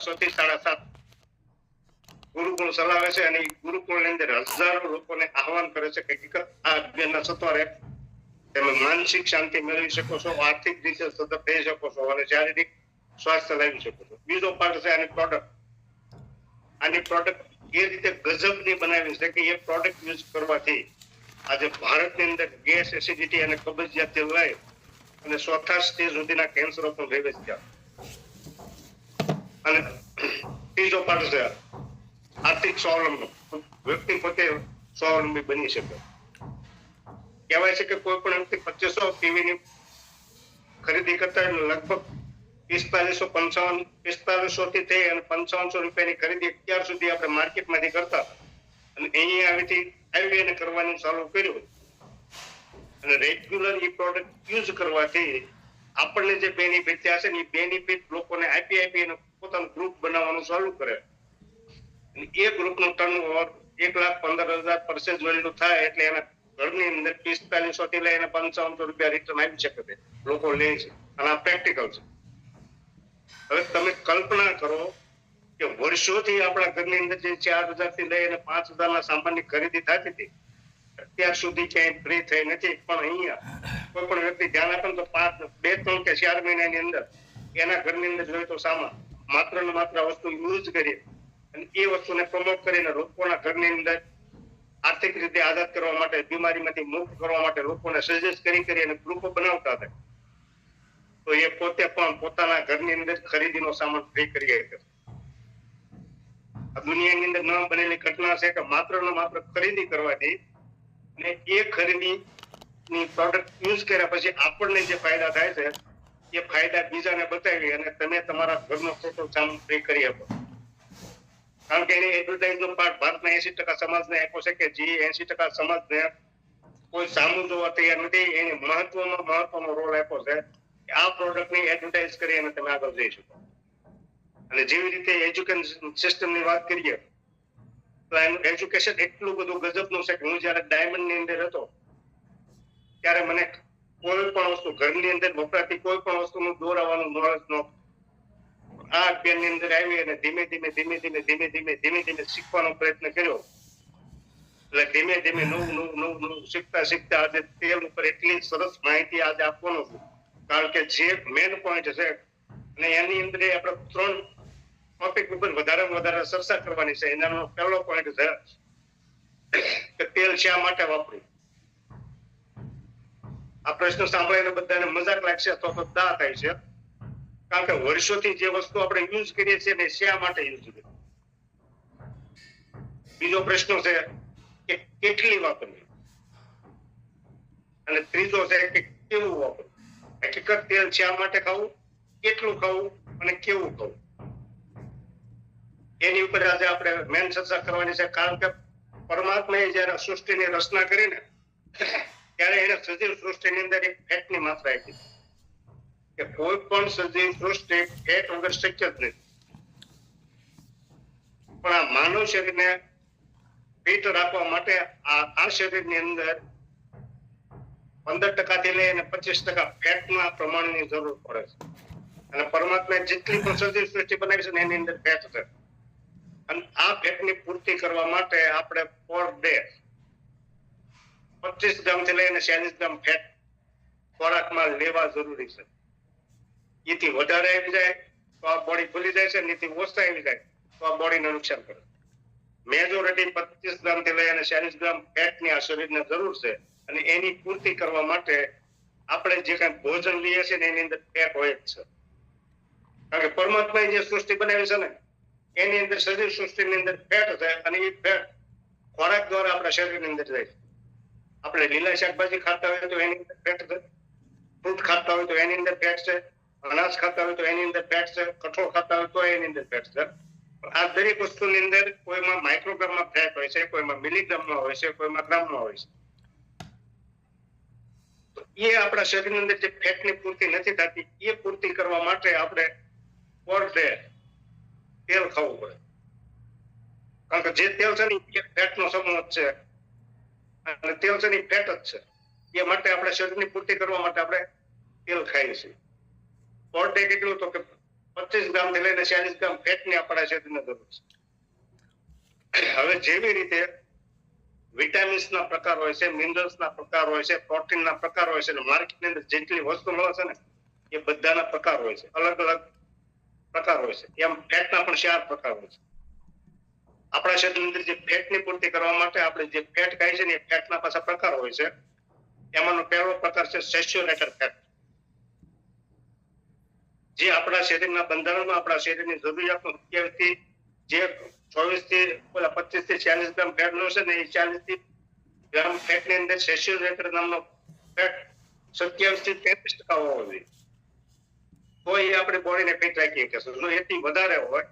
થી 7:30 ગુરુકુળ ચલાવે છે અને ગુરુકુળ ની અંદર હજારો લોકોને આહવાન કરે છે કે હકીકત આ અભિયાનના સત્વરે તમે માનસિક શાંતિ મેળવી શકો છો, આર્થિક રીતે સતત થઈ શકો છો અને શારીરિક સ્વાસ્થ્ય લાવી શકો છો. બીજો પાર્ટ છે આની પ્રોડક્ટ. આની પ્રોડક્ટ એ રીતે ગજબની બનાવી છે કે એ પ્રોડક્ટ યુઝ કરવાથી આજે ભારતની અંદર ગેસ, એસિડિટી અને કબજિયાતથી લઈ અને ચોથા સ્ટેજ સુધીના કેન્સરો પણ રેવે છે. અને ત્રીજો પાર્ટ છે આર્થિક સ્વાવલંબન. વ્યક્તિ પોતે સ્વાવલંબી બની શકે. કહેવાય છે કે કોઈ પણ વ્યક્તિ 2500 ટીવીની ખરીદી કરતા લગભગ 4500 થી થઈ અને 5500 રૂપિયાની ખરીદી અત્યાર સુધી આપણે માર્કેટમાંથી કરતા અને અહીંયા આવી અને કરવાનું ચાલુ કર્યું અને રેગ્યુલર એ પ્રોડક્ટ યુઝ કરવાથી આપણને જે બેનિફિટ થયા છે ને એ બેનિફિટ લોકોને આપી અને પોતાનું ગ્રુપ બનાવવાનું ચાલુ કરે. એ ગ્રુપનું ટર્નઓવર 1,15,000 પરચેજ વેલ્યુ થાય એટલે એના ઘરની અંદર 4500 થી લઈને 5500 રૂપિયા રિટર્ન આવી શકે છે. લોકો લે છે અને આ પ્રેક્ટિકલ છે. હવે તમે કલ્પના કરો કે વર્ષોથી આપણા ઘરની અંદર જે 4,000 થી લઈને 5,000 સામાનની ખરીદી થતી હતી અત્યાર સુધી ક્યાંય ફ્રી થઈ નથી. પણ અહીંયા કોઈ પણ વ્યક્તિ ધ્યાન આપે તો 2, 3 કે 4 મહિનાની અંદર એના ઘરની અંદર જોઈએ તો સામાન માત્ર ને માત્ર વસ્તુ યુઝ કરીએ અને એ વસ્તુને પ્રમોટ કરીને લોકોના ઘરની અંદર આર્થિક રીતે આઝાદ કરવા માટે, બીમારીમાંથી મુક્ત કરવા માટે લોકોને સજેસ્ટ કરી અને ગ્રુપો બનાવતા હતા. તો એ પોતે પણ પોતાના ઘરની અંદર ખરીદીનો સામાન ફ્રી કરી શકે. આ દુનિયાની અંદર ન બનેલી ઘટના છે કે માત્ર ને માત્ર ખરીદી કરવાથી અને એ ખરીદીની પ્રોડક્ટ યુઝ કર્યા પછી આપણને જે ફાયદા થાય છે એ ફાયદા બીજાને બતાવી અને તમે તમારા ઘરનો ખોટો સામાન ફ્રી કરી આપો. કારણ કે એની એડવર્ટાઇઝનો પાર્ટ ભારતના 80% સમાજને આપ્યો છે કે જે 80% સમાજને કોઈ સામું જોવા તૈયાર નથી. એની મહત્વનો રોલ આપ્યો છે કે આ પ્રોડક્ટની એડવર્ટાઇઝ કરી અને તમે આગળ જઈ શકો. અને જેવી રીતે એજ્યુકેશન સિસ્ટમની વાત કરીએ તો એનું એજ્યુકેશન એટલું બધું ગજબનું છે કે હું જયારે ડાયમંડની અંદર હતો ત્યારે મને કોઈ પણ વસ્તુ ઘરની અંદર વપરાતી કોઈ પણ વસ્તુનું દોરાવાનું નોલેજ નહોતું. આ અભ્યાનની અંદર આવી અને ધીમે ધીમે શીખવાનો પ્રયત્ન કર્યો. એટલે ધીમે ધીમે નવું શીખતા આજે તેલ ઉપર એટલી સરસ માહિતી આજે આપવાનો છું. કારણ કે જે મેન પોઈન્ટ છે અને એની અંદર આપણે 3 ટોપિક ઉપર વધારે ચર્ચા કરવાની છે. એનો પહેલો પોઈન્ટ છે કે તેલ શા માટે વાપરવું. આ પ્રશ્ન સાંભળીને બધાને મજાક લાગશે તો દા થાય છે. કારણ કે વર્ષોથી જે વસ્તુ આપણે યુઝ કરીએ છીએ ને શા માટે યુઝ કરીએ. બીજો પ્રશ્ન છે કે કેટલી વાપરવી અને ત્રીજો છે કે કેવું વાપરવું. હકીકત તેલ શા માટે ખાવું, કેટલું ખાવું અને કેવું ખાવું એની ઉપર આજે આપણે મેન ચર્ચા કરવાની છે. કારણ કે પરમાત્માએ જયારે સૃષ્ટિની રચના કરીને ત્યારે એને સજીવ સૃષ્ટિની અંદર એક ફેટની માત્રા આપી કે કોઈ પણ સજીવ સૃષ્ટિ ફેટ વગર શક્ય જ નથી. પણ આ માનવ શરીરને ફિટ રાખવા માટે આ શરીરની અંદર 15% થી લઈને 25% ફેટના પ્રમાણની જરૂર પડે છે. અને પરમાત્માએ જેટલી પણ સજીવ સૃષ્ટિ બનાવી છે ને એની અંદર ફેટ છે. અને આ ફેટની પૂર્તિ કરવા માટે આપણે પર ડે 25 ગ્રામ થી લઈને 40 ગ્રામ ફેટ ખોરાકમાં લેવા જરૂરી છે. એથી વધારે આવી જાય તો આ બોડી ફૂલી જાય છે, એથી ઓછા આવી જાય તો આ બોડીને નુકસાન કરે. મેજોરિટી 25 ગ્રામ થી લઈને 40 ગ્રામ ફેટની આ શરીરને જરૂર છે. અને એની પૂર્તિ કરવા માટે આપણે જે કઈ ભોજન લઈએ છીએ ને એની અંદર ફેટ હોય જ છે. કારણ કે પરમાત્માએ જે સૃષ્ટિ બનાવી છે ને એની અંદર સજીવ સૃષ્ટિની અંદર ફેટ છે અને એ ફેટ ખોરાક દ્વારા આપણા શરીરની અંદર જાય છે. આપણે લીલા શાકભાજી ખાતા હોય તો એની અંદર ફેટ છે, ફ્રૂટ ખાતા હોય તો એની અંદર ફેટ છે, અનાજ ખાતા હોય તો એની અંદર ફેટ છે, કઠોળ ખાતા હોય તો એની અંદર ફેટ છે. આ દરેક વસ્તુની અંદર કોઈમાં માઇક્રોગ્રામમાં ફેટ હોય છે, કોઈમાં મિલીગ્રામમાં હોય છે, કોઈમાં ગ્રામમાં હોય છે. તો એ આપણા શરીરની અંદર જે ફેટની પૂર્તિ નથી થતી એ પૂર્તિ કરવા માટે આપણે પર ડે તેલ ખાવું પડે. કારણ કે જે તેલ છે ને એ ફેટનો સમૂહ જ છે અને તેલ છે ને ફેટ જ છે. એ માટે આપણે શરીરની પૂર્તિ કરવા માટે આપણે તેલ ખાઈએ છીએ. પર ડે કેટલું તો કે 25 ગ્રામથી લઈને 40 ગ્રામ ફેટની આપણા શરીરને જરૂર છે. હવે જેવી રીતે વિટામિન્સના પ્રકાર હોય છે, મિનરલ્સના પ્રકાર હોય છે, પ્રોટીનના પ્રકાર હોય છે, અને માર્કેટની અંદર જેટલી વસ્તુ મળે છે ને એ બધાના પ્રકાર હોય છે, અલગ અલગ પ્રકાર હોય છે. એમ ફેટના પણ 4 પ્રકાર હોય છે. આપણા શરીરની અંદર જે ફેટની પૂર્તિ કરવા માટે આપણે જે ફેટ ખાય છે ને એ ફેટના પાછા પ્રકાર હોય છે. એમાંનો પહેલો પ્રકાર છે સેચ્યુરેટેડ ફેટ, જે આપણા શરીરના બંધારણમાં આપણા શરીરની જરૂરિયાતનો 27 થી જે 24 થી 25 થી 40 ગ્રામ ફેટ નો છે ને એ 40 થી ગ્રામ ફેટની અંદર સેચ્યુરેટેડ નામનો ફેટ 27 થી 33% હોવો જોઈએ. તો એ આપણી બોડીને ફિટ રાખી શકે છે. જો એથી વધારે હોય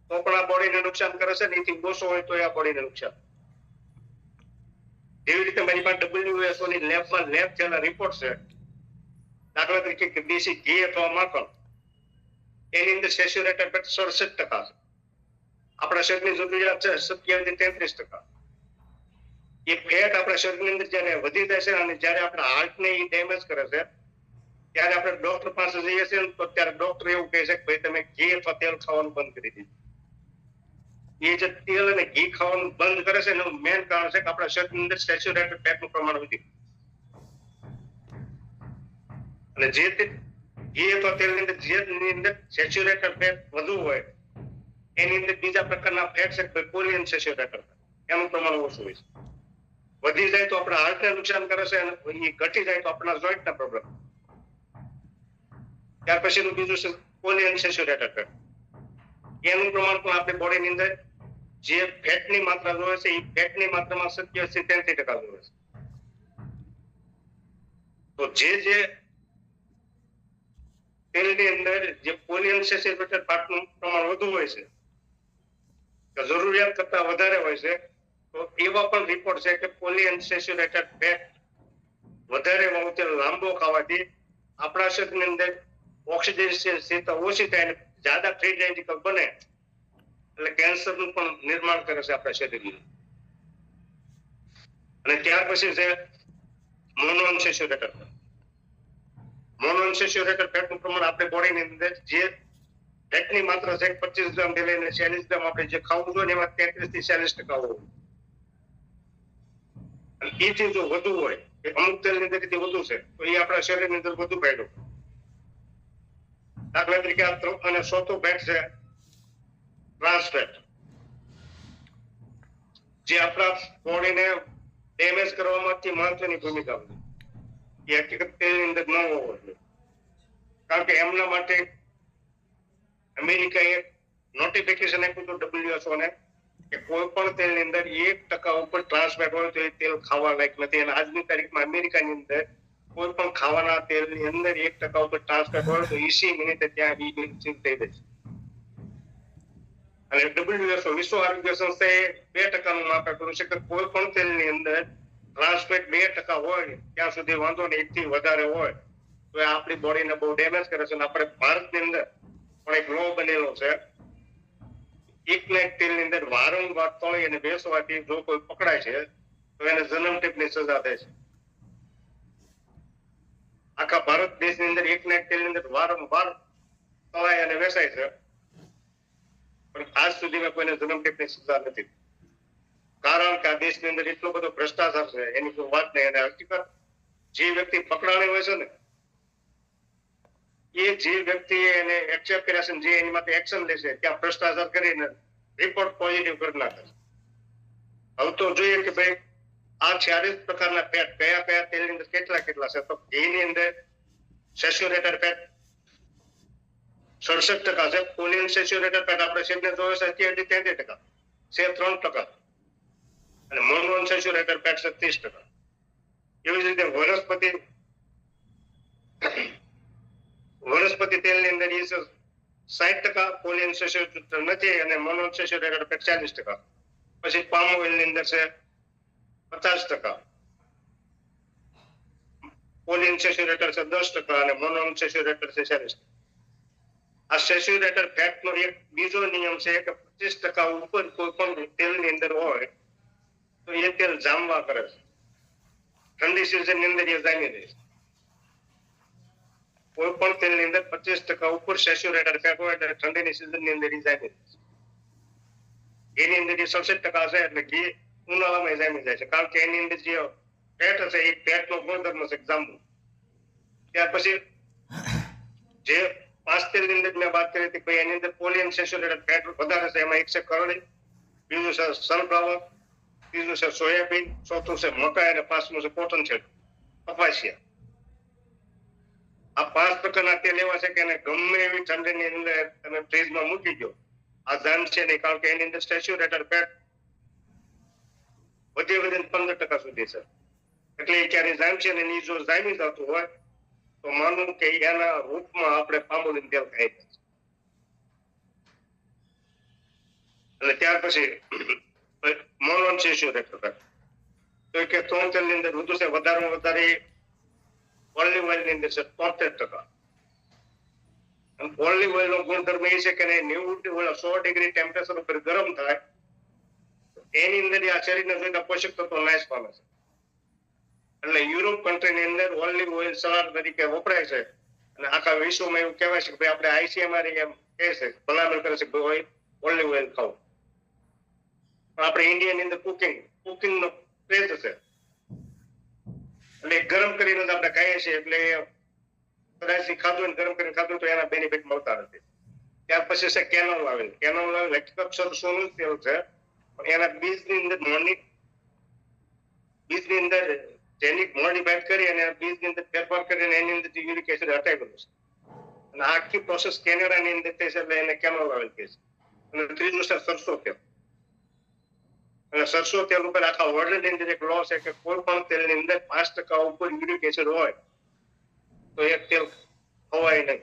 તો પણ આ બોડીને નુકસાન કરે છે, ને એથી ઓછો હોય તો આ બોડીને નુકસાન. એવી રીતે મારી પાસે WHO ની લેબમાં લેબ થયેલા રિપોર્ટ છે. દાખલા તરીકે કે દેશી ઘી અથવા માખણ એની અંદર સેચ્યુરેટેડ ફેટ 67% છે. આપણા શરીરની જરૂરિયાત છે 27 થી 33%. એ ફેટ આપણા શરીરની અંદર જ્યારે વધી જાય છે અને જ્યારે આપણા હાર્ટને એ ડેમેજ કરે છે ત્યારે આપણે ડોક્ટર પાસે જઈએ છીએ તો ત્યારે ડોક્ટર એવું કહે છે કે ભાઈ તમે ઘી અથવા તેલ ખાવાનું બંધ કરી દીધું. એ જે તેલ અને ઘી ખાવાનું બંધ કરે છે એનું મેઇન કારણ છે કે આપણા શરીરની અંદર સેચ્યુરેટેડ ફેટનું પ્રમાણ વધી. અને જે ઘી અથવા તેલની અંદર જેની અંદર સેચ્યુરેટેડ ફેટ વધુ હોય એની અંદર બીજા પ્રકારના ફેટ છે પોલિઅનસેચ્યુરેટેડ એનું પ્રમાણ ઓછું હોય છે. વધી જાય તો આપણા હાર્ટને નુકસાન કરે છે, અને એ ઘટી જાય તો આપણા જોઈન્ટના પ્રોબ્લેમ. ત્યાર પછીનું બીજું છે પોલિઅનસેચ્યુરેટેડ ફેટ. એનું પ્રમાણ પણ આપણી બોડીની અંદર જે ફેટની માત્રા જોવે છે એ ફેટની માત્રામાં 27 થી 33% જોવે છે. તો જે તેલની અંદર જે પોલિઅનસેચ્યુરેટેડ ફેટનું પ્રમાણ વધુ હોય છે, જરૂરિયાત કરતા વધારે હોય છે, તો એવા પણ રિપોર્ટ છે કે પોલિઅનસેચ્યુરેટેડ ફેટ વધારે વાવતે લાંબો ખાવાથી આપણા શરીરની અંદર ઓક્સિજન સ્થિરતા ઓછી થાય અને જ્યાદા ફ્રી રેડિકલ બને એટલે કેન્સરનું પણ નિર્માણ કરે છે આપણા શરીરમાં. અને ત્યાર પછી છે મોનોઅનસેચ્યુરેટેડ ફેટ. મોનોઅનસેચ્યુરેટેડ ફેટનું પ્રમાણ આપણી બોડીની અંદર જે ફેટની માત્રા છે 25 ગ્રામ થી લઈને 40 ગ્રામ આપણે જે ખાવું જોઈએ એમાં 33 થી 40% હોવું. એથી જો વધુ હોય કે અમુક તેલની અંદર વધુ છે તો એ આપણા શરીરની અંદર વધુ ફાયદો. દાખલા તરીકે આ અને ચોથું ફેટ છે ટ્રાન્સ ફેટ, જે આપણા બોડીને ડેમેજ કરવામાં મહત્વની ભૂમિકા ભજવે. એ હકીકત તેલની અંદર ન હોવો જોઈએ. કારણ કે એમના માટે અમેરિકાએ નોટિફિકેશન આપ્યું હતું WHO ને કે કોઈ પણ તેલની અંદર 1% ઉપર ટ્રાન્સ ફેટ હોય તો એ તેલ ખાવા લાયક નથી. અને આજની તારીખમાં અમેરિકાની અંદર કોઈ પણ ખાવાના તેલની અંદર 1% ઉપર ટ્રાન્સ ફેટ હોય તો 20 મિનિટે ત્યાં થઈ જાય છે. અને WHO વિશ્વ આરોગ્ય સંસ્થાએ 2% માપ આપ્યું છે કે કોઈ પણ તેલની અંદર ટ્રાન્સ ફેટ 2% હોય ત્યાં સુધી વાંધો નહીં, 1 થી વધારે હોય તો એ આપણી બોડીને બહુ ડેમેજ કરે છે. અને આપણે ભારતની અંદર પણ એક લો બનેલો છે, એકના એક તેલની અંદર વારંવાર તળી અને બેસવાથી જો કોઈ પકડાય છે તો એને જન્મટીપની સજા થાય છે. આખા ભારત દેશની અંદર એકના એક તેલની અંદર વારંવાર તળાય અને બેસાય છે, પણ આજ સુધીમાં કોઈને જન્મટીપની સજા નથી. કારણ કે આ દેશની અંદર એટલો બધો ભ્રષ્ટાચાર છે એની કોઈ વાત નહીં. અને હકીકત જે વ્યક્તિ પકડાણી હોય છે ને એ જે વ્યક્તિ એને એક્સેપ્ટ કર્યા છે, જે એની માટે એક્શન લેશે ત્યાં ભ્રષ્ટાચાર કરીને રિપોર્ટ પોઝિટિવ કરી નાખે. હવે તો જોઈએ કે ભાઈ આ 40 પ્રકારના ફેટ કયા કયા તેલની અંદર કેટલા છે. તો ઘીની અંદર સેચ્યુરેટેડ ફેટ 67% છે. પોલિઅનસેચ્યુરેટેડ ફેટ આપણે શરીરને જોવે છે 27 થી 33% છે 3%. અને મોનોઅનસેચ્યુરેટેડ ફેટ છે 30%. એવી જ રીતે વનસ્પતિ તેલની અંદર 60% પોલિઅનસેચ્યુરેટેડ નથી અને મોનોઅનસેચ્યુરેટેડ ફેટ 40%. પછી પામ ઓઇલની અંદર છે 50%, પોલિઅનસેચ્યુરેટેડ છે 10% અને મોનોઅનસેચ્યુરેટેડ છે 40%. આ સેચ્યુરેટેડ ફેટનો એક બીજો નિયમ છે કે 25% ઉપર કોઈ પણ તેલની અંદર હોય તો એ તેલ જામવા કરે છે. ઠંડી સિઝનની અંદર એ જામી જાય છે. કોઈ પણ તેલની અંદર 25% ઉપર સેચ્યુરેટેડ ફેટ હોય એટલે ઠંડીની સિઝનની અંદર જામી એની અંદર જે 67% હશે એટલે ઘી ઉનાળામાં જામી જાય છે, કારણ કે એની અંદર જે ફેટ હશે એ ફેટનો ગુણધર્મ છે જામવું. ત્યાર પછી જે 5 તેલની અંદર મેં વાત કરી હતી એની અંદર પોલિઅનસેચ્યુરેટેડ ફેટ વધારે છે, એમાં એક છે કરડી, બીજું છે સનફ્લાવર, ત્રીજું છે સોયાબીન, ચોથું છે મકાઈ અને પાંચમું છે કોટન છે કપાસિયા. આ 5 પ્રકારના તેલ એવા છે કે એને ગમે એવી ઠંડીની અંદર તમે ફ્રીજમાં મૂકી દો આ જામશે નહીં, કારણ કે એની અંદર સેચ્યુરેટેડ ફેટ વધીને 15% સુધી છે, એટલે એ ક્યારે જામશે ને એ જો જામી જતું હોય તો માનવું કે એના રૂપમાં આપણે પામોલીન તેલ ખાઈ છે. અને ત્યાર પછી મોનોઅનસેચ્યુરેટેડ ફેટ તો કે 3 તેલની અંદર વધુ છે, વધારેમાં વધારે ઓલિવ ઓઇલ ની અંદર છે 73%. ઓલિવ ઓઇલ નો ગુણધર્મ એ છે કે 100 ડિગ્રી ટેમ્પરેચર ઉપર ગરમ થાય એની અંદર આ શરીરના જોઈતા પોષક તત્વો નાશ પામે છે. એટલે યુરોપ કન્ટ્રીની અંદર ઓલિવ ઓઇલ સલાડ તરીકે વપરાય છે અને આખા વિશ્વમાં એવું કહેવાય છે કે ભાઈ આપણે ICMR એમ કહે છે, ભલામણ કરે છે કે ઓલિવ ઓઇલ ખાવું. આપણે ઇન્ડિયાની અંદર કુકિંગ નો ક્રેઝ છે એટલે ગરમ કરીને આપણે ખાઈએ છીએ, એટલે કદાચ ખાધું ને ગરમ કરીને ખાધું તો એના બેનિફિટ મળતા નથી. ત્યાર પછી છે કેનોલ ઓઇલ. કેનોલ ઓઇલ હકીકત સરસોનું તેલ છે, પણ એના બીજની અંદર જેનિક મોડિફાઈડ કરી અને બીજની અંદર ફેરફાર કરીને એની અંદર યુરિક એસિડ હટાવેલું છે અને આખી પ્રોસેસ કેનેડાની અંદર થઈ છે એટલે એને કેનોલ ઓઇલ કહે છે. અને ત્રીજું છે સરસો તેલ. અને સરસો તેલ ઉપર આખા વર્લ્ડ ની અંદર એક લો છે કે કોઈ પણ તેલની અંદર 5% ઉપર યુરિક એસિડ હોય તો એક તેલ ખવાય નહીં.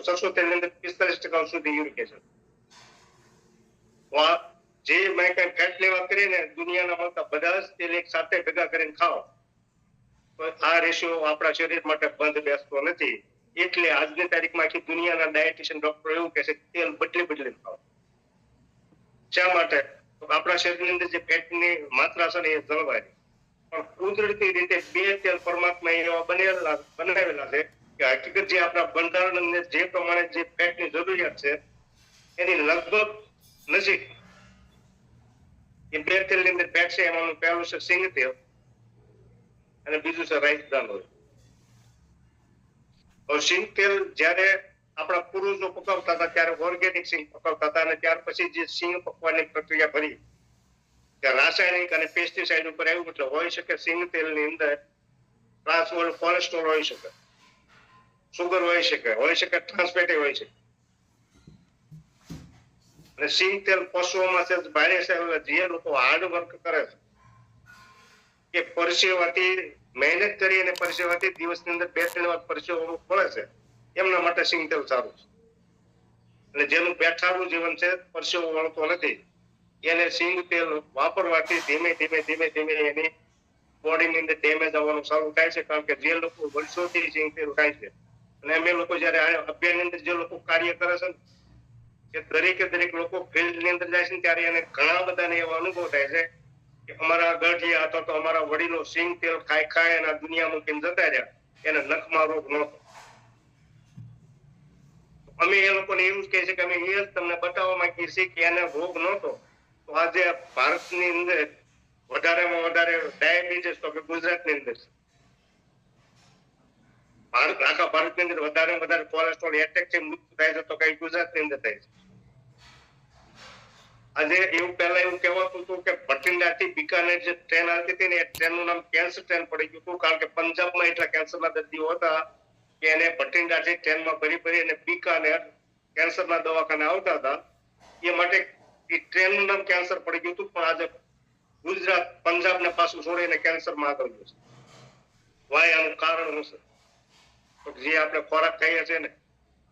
સરસો તેલની અંદર 45% સુધી યુરિક એસિડ. જે મેં કઈ ફેટ લેવા કરીને દુનિયાના મળતા બધા જ તેલ એક સાથે ભેગા કરીને ખાઓ તો આ રેશિયો આપણા શરીર માટે બંધ બેસતો નથી. એટલે આજની તારીખમાં આખી દુનિયાના ડાયટિશિયન ડોક્ટર એવું કહે છે કે તેલ બદલી ખાઓ. શા માટે? આપણા શરીરની અંદર જે ફેટની માત્રા છે ને એ જળવાય, પણ કુદરતી રીતે 2 તેલ પરમાત્મા એવા બનાવેલા છે કે હકીકત જે આપણા બંધારણ અંદર જે પ્રમાણે જે ફેટની જરૂરિયાત છે એની લગભગ નજીક એ 2 તેલની અંદર ફેટ છે. એમાં પહેલું છે સિંગ તેલ અને બીજું છે રાઈસ બ્રાન ઓઇલ. સિંગ તેલ જયારે આપણા પૂર્વજો પકવતા હતા ત્યારે ઓર્ગેનિક સિંગ પકવતા હતા, અને ત્યાર પછી જે સિંગ પકવાની પ્રક્રિયા ભરી ત્યાં રાસાયણિક અને પેસ્ટિસાઇડ ઉપર આવ્યું. એટલે હોઈ શકે સિંગ તેલની અંદર ટ્રાન્સ કોલેસ્ટ્રોલ હોઈ શકે, સુગર હોઈ શકે ટ્રાન્સફેટી હોઈ શકે. અને સિંગ તેલ પશુઓમાં છે ભારે છે. જે લોકો હાર્ડ વર્ક કરે છે કે પરસેવાથી મહેનત કરી અને પરસેવાથી દિવસની અંદર 2-3 વાર પરસેવો મળે છે એમના માટે સિંગ તેલ સારું છે. અને જેનું બેઠાડું જીવન છે, પરસેવો વળતો નથી, એને સિંગ તેલ વાપરવાથી ધીમે ધીમે એની બોડીની અંદર ડેમેજ આવવાનું શરૂ થાય છે. કારણ કે જે લોકો વર્ષોથી સિંગ તેલ ખાય છે અને અમે લોકો જયારે અભિયાનની અંદર જે લોકો કાર્ય કરે છે કે દરેક લોકો ફિલ્ડની અંદર જાય છે ત્યારે એને ઘણા બધાને એવો અનુભવ થાય છે કે અમારા ગઢિયા અથવા તો અમારા વડીલો સિંગ તેલ ખાય અને આ દુનિયા મૂકીને જતા રહ્યા, એને નખમાં રોગ નહોતો. અમે એ લોકોને એવું જ કહે છે કે અમે એ જ તમને બતાવવા માંગીએ છીએ કે એને રોગ નહોતો. તો આજે ભારતની અંદર વધારેમાં વધારે ડાયાબિટીસ તો કે ગુજરાતની અંદર છે. આખા ભારતની અંદર વધારે કોલેસ્ટ્રોલ એટેકથી મૃત્યુ થાય છે તો કઈ ગુજરાતની અંદર થાય છે. આજે પહેલા એવું કહેવાતું હતું કે ભટિંડાથી બિકાનેર જે ટ્રેન આવતી હતી ને એ ટ્રેનનું નામ કેન્સર ટ્રેન પડી ગયું હતું, કારણ કે પંજાબમાં એટલા કેન્સરના દર્દીઓ હતા કે એને ભટિંડાથી ટ્રેનમાં ભરી અને બિકાનેર કેન્સરના દવાખાને આવતા હતા. એ માટે એ ટ્રેનનું નામ કેન્સર પડી ગયું હતું. પણ આજે ગુજરાત પંજાબને પાછું છોડીને કેન્સરમાં આગળ ગયું છે. વાય આનું કારણ શું છે? જે આપણે ખોરાક ખાઈએ છીએ ને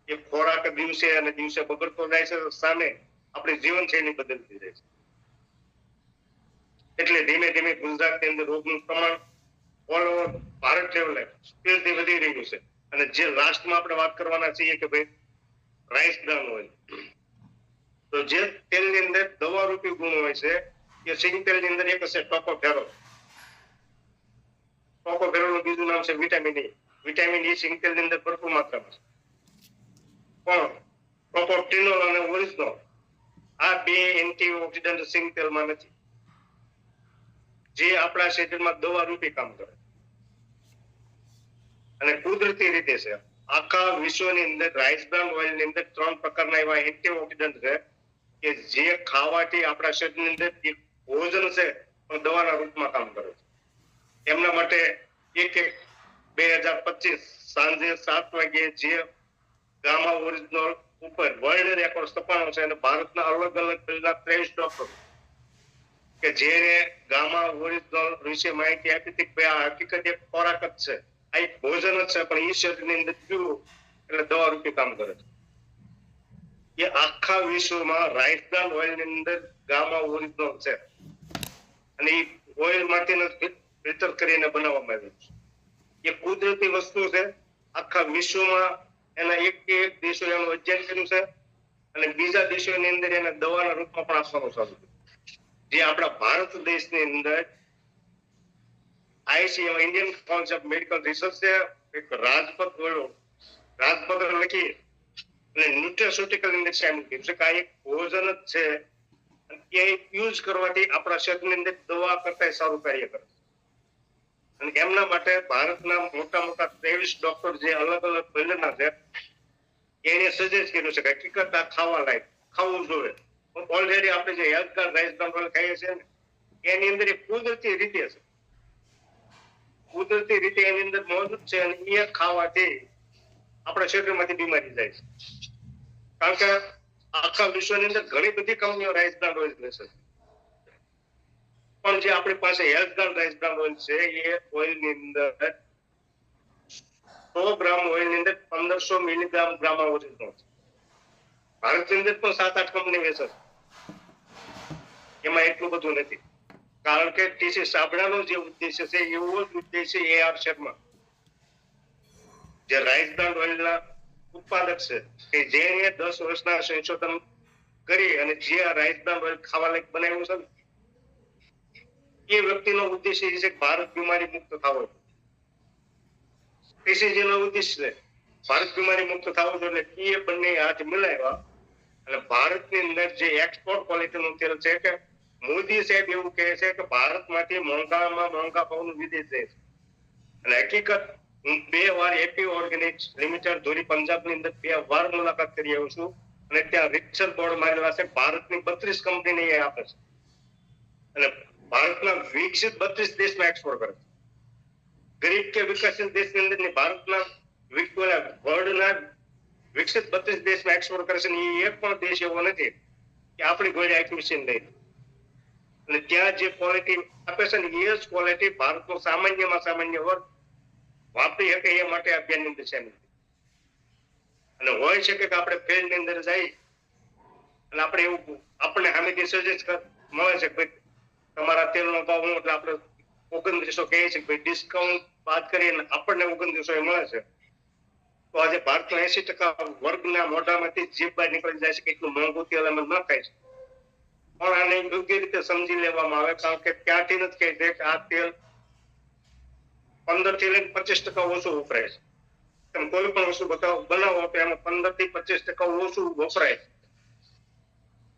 એ ખોરાક દિવસે બગડતો જાય છે, સામે આપણી જીવનશૈલી બદલતી જાય છે. એટલે ધીમે ગુજરાતની અંદર રોગનું પ્રમાણ ઓલ ઓવર ભારત લેવલે સ્પીડથી વધી રહ્યું છે. અને જે લાસ્ટમાં આપણે વાત કરવાના છીએ કે ભાઈ રાઈસ બ્રાન ઓઇલ. તો જે તેલની અંદર દવા રૂપી ગુણ હોય છે એ સિંગ તેલની અંદર એક હશે ટોકોફેરોલ. ટોકોફેરોલનું બીજું નામ છે વિટામિન E. વિટામિન ઈ સિંગ તેલની અંદર ભરપૂર માત્રામાં પણ પ્રોપોર્ટિનોલ અને ઓરિજિનોલ આ બે એન્ટીઓક્સિડન્ટ સિંગ તેલમાં નથી, જે આપણા શરીરમાં દવા રૂપે કામ કરે અને કુદરતી રીતે છે. આખા વિશ્વની અંદર રાઈસ બ્રાન ઓઇલની અંદર 3 પ્રકારના એવા એન્ટીઓક્સિડન્ટ છે કે જે ખાવાથી આપણા શરીરની અંદર એક ભોજન છે પણ દવાના રૂપમાં કામ કરે છે. એમના માટે 1/1/2025 સાંજે 7 વાગ્યે જે ગામા ઓરિજિનલ ઉપર વર્લ્ડ રેકોર્ડ સ્થપાણો છે અને ભારતના અલગ અલગ 23 ડોક્ટર કે જેને ગામા ઓરિજિનલ વિશે માહિતી આપી હતી કે આ હકીકત એક ખોરાક જ છે, આ એક ભોજન જ છે પણ એ શરીરની અંદર પીવું એટલે દવા રૂપે કામ કરે છે. એ આખા વિશ્વમાં રાઈસ બ્રાન ઓઇલની અંદર ગામા ઓરિજિનલ છે અને એ ઓઇલ માંથી ફિલ્ટર કરીને બનાવવામાં આવ્યું છે. એ કુદરતી વસ્તુ છે. આખા વિશ્વમાં એના એક દેશો એનું અધ્યયન કર્યું છે અને બીજા દેશોની અંદર એને દવાના રૂપમાં પણ આપવાનું ચાલુ કર્યું. જે આપણા ભારત દેશની અંદર IC Indian council of medical research છે એક રાજપત્ર લખી અને ન્યુટ્રાસ્યુટિકલ ની અંદર સામેલ કર્યું છે કે આ એક ભોજન જ છે અને એ યુઝ કરવાથી આપણા શરીરની અંદર દવા કરતા સારું કાર્ય કરે છે. અને એમના માટે ભારતના મોટા મોટા 23 ડોક્ટર જે અલગ અલગ ફિલ્ડના છે એને સજેસ્ટ કર્યું છે કે હકીકત આ ખાવા લાયક ખાવું જોઈએ. ઓલરેડી આપણે જે હેલ્થ કાર્ડ રાઈસ બ્રાન ઓઇલ ખાઈએ છીએ ને એની અંદર એ કુદરતી રીતે છે, કુદરતી રીતે એની અંદર મોજૂદ છે અને એ ખાવાથી આપણા શરીરમાંથી બીમારી જાય છે. કારણ કે આખા વિશ્વની અંદર ઘણી બધી કંપનીઓ રાઈસ બ્રાન ઓઇલ લેશે પણ જે આપણી પાસે હેલ્થ કાર્ડ રાઈસ બ્રાન ઓઇલ છે એ ઓઇલની અંદર 100 ગ્રામ ઓઇલની અંદર 1500 મિલીગ્રામ ગામા ઓરિજિનલ છે. ભારતની અંદર પણ 7-8 કંપની વેચે છે, એમાં એટલું બધું નથી. કારણ કે ટીસી સાબણાનો જે ઉદ્દેશ્ય છે એવો જ ઉદ્દેશ્ય AR શર્મા જે રાઈસ બ્રાન ઓઇલના ઉત્પાદક છે કે જેને 10 વર્ષના સંશોધન કરી અને જે આ રાઈસ બ્રાન ઓઇલ ખાવા લાયક બનાવ્યું છે એ વ્યક્તિનો ઉદ્દેશ્ય છે કે ભારત બીમારી મુક્ત થવો. ટીસીજીનો ઉદ્દેશ્ય છે ભારત બીમારી મુક્ત થવો એટલે એ બંને હાથ મિલાવ્યા અને ભારતની અંદર જે એક્સપોર્ટ ક્વોલિટીનું તેલ છે કે મોદી સાહેબ એવું કહે છે કે ભારતમાંથી મોંઘામાં મોંઘા ભાવનું વિદેશ જાય છે. અને હકીકત હું 2 વાર એપી ઓર્ગેનિક્સ લિમિટેડ ધોરી પંજાબની અંદર 2 વાર મુલાકાત કરી આવ્યો છું અને ત્યાં રિસર્ચ બોર્ડ મારેલા છે. ભારતની 32 કંપનીને એ આપે છે અને ભારતના વિકસિત 32 દેશમાં એક્સપોર્ટ કરે છે. ગરીબ કે વિકસિત દેશની અંદર ભારતના વર્લ્ડના વિકસિત 32 દેશમાં એક્સપોર્ટ કરે છે અને એ એક પણ દેશ એવો નથી કે આપણી ગોળી આઈક્યુશન લઈ અને ત્યાં જે ક્વોલિટી આપે છે ને એ જ ક્વોલિટી ભારતનો સામાન્યમાં સામાન્ય વર્ગ વાપરી શકે એ માટે અભિયાનની અંદર સામેલ અને હોય શકે કે આપણે ફિલ્ડની અંદર જઈ અને આપણે એવું આપણને સામેથી સજેસ્ટ મળે છે કે તમારા તેલનો ભાવ હું એટલે આપણે 2900 કહીએ છીએ કે ડિસ્કાઉન્ટ બાદ કરીને આપણને 2900 મળે છે તો આજે ભારતના 80% વર્ગના મોઢામાંથી જીભ બહાર નીકળી જાય છે કે એટલું મોંઘું તેલ અમે ન ખાય છે. પણ આને યોગ્ય રીતે સમજી લેવામાં આવે કારણ કે ત્યાંથી નથી કહી દે કે આ તેલ 15 થી લઈને 25% ઓછું વપરાય છે. તમે કોઈ પણ વસ્તુ બનાવો તો એમાં 15 થી 25% ઓછું વપરાય છે.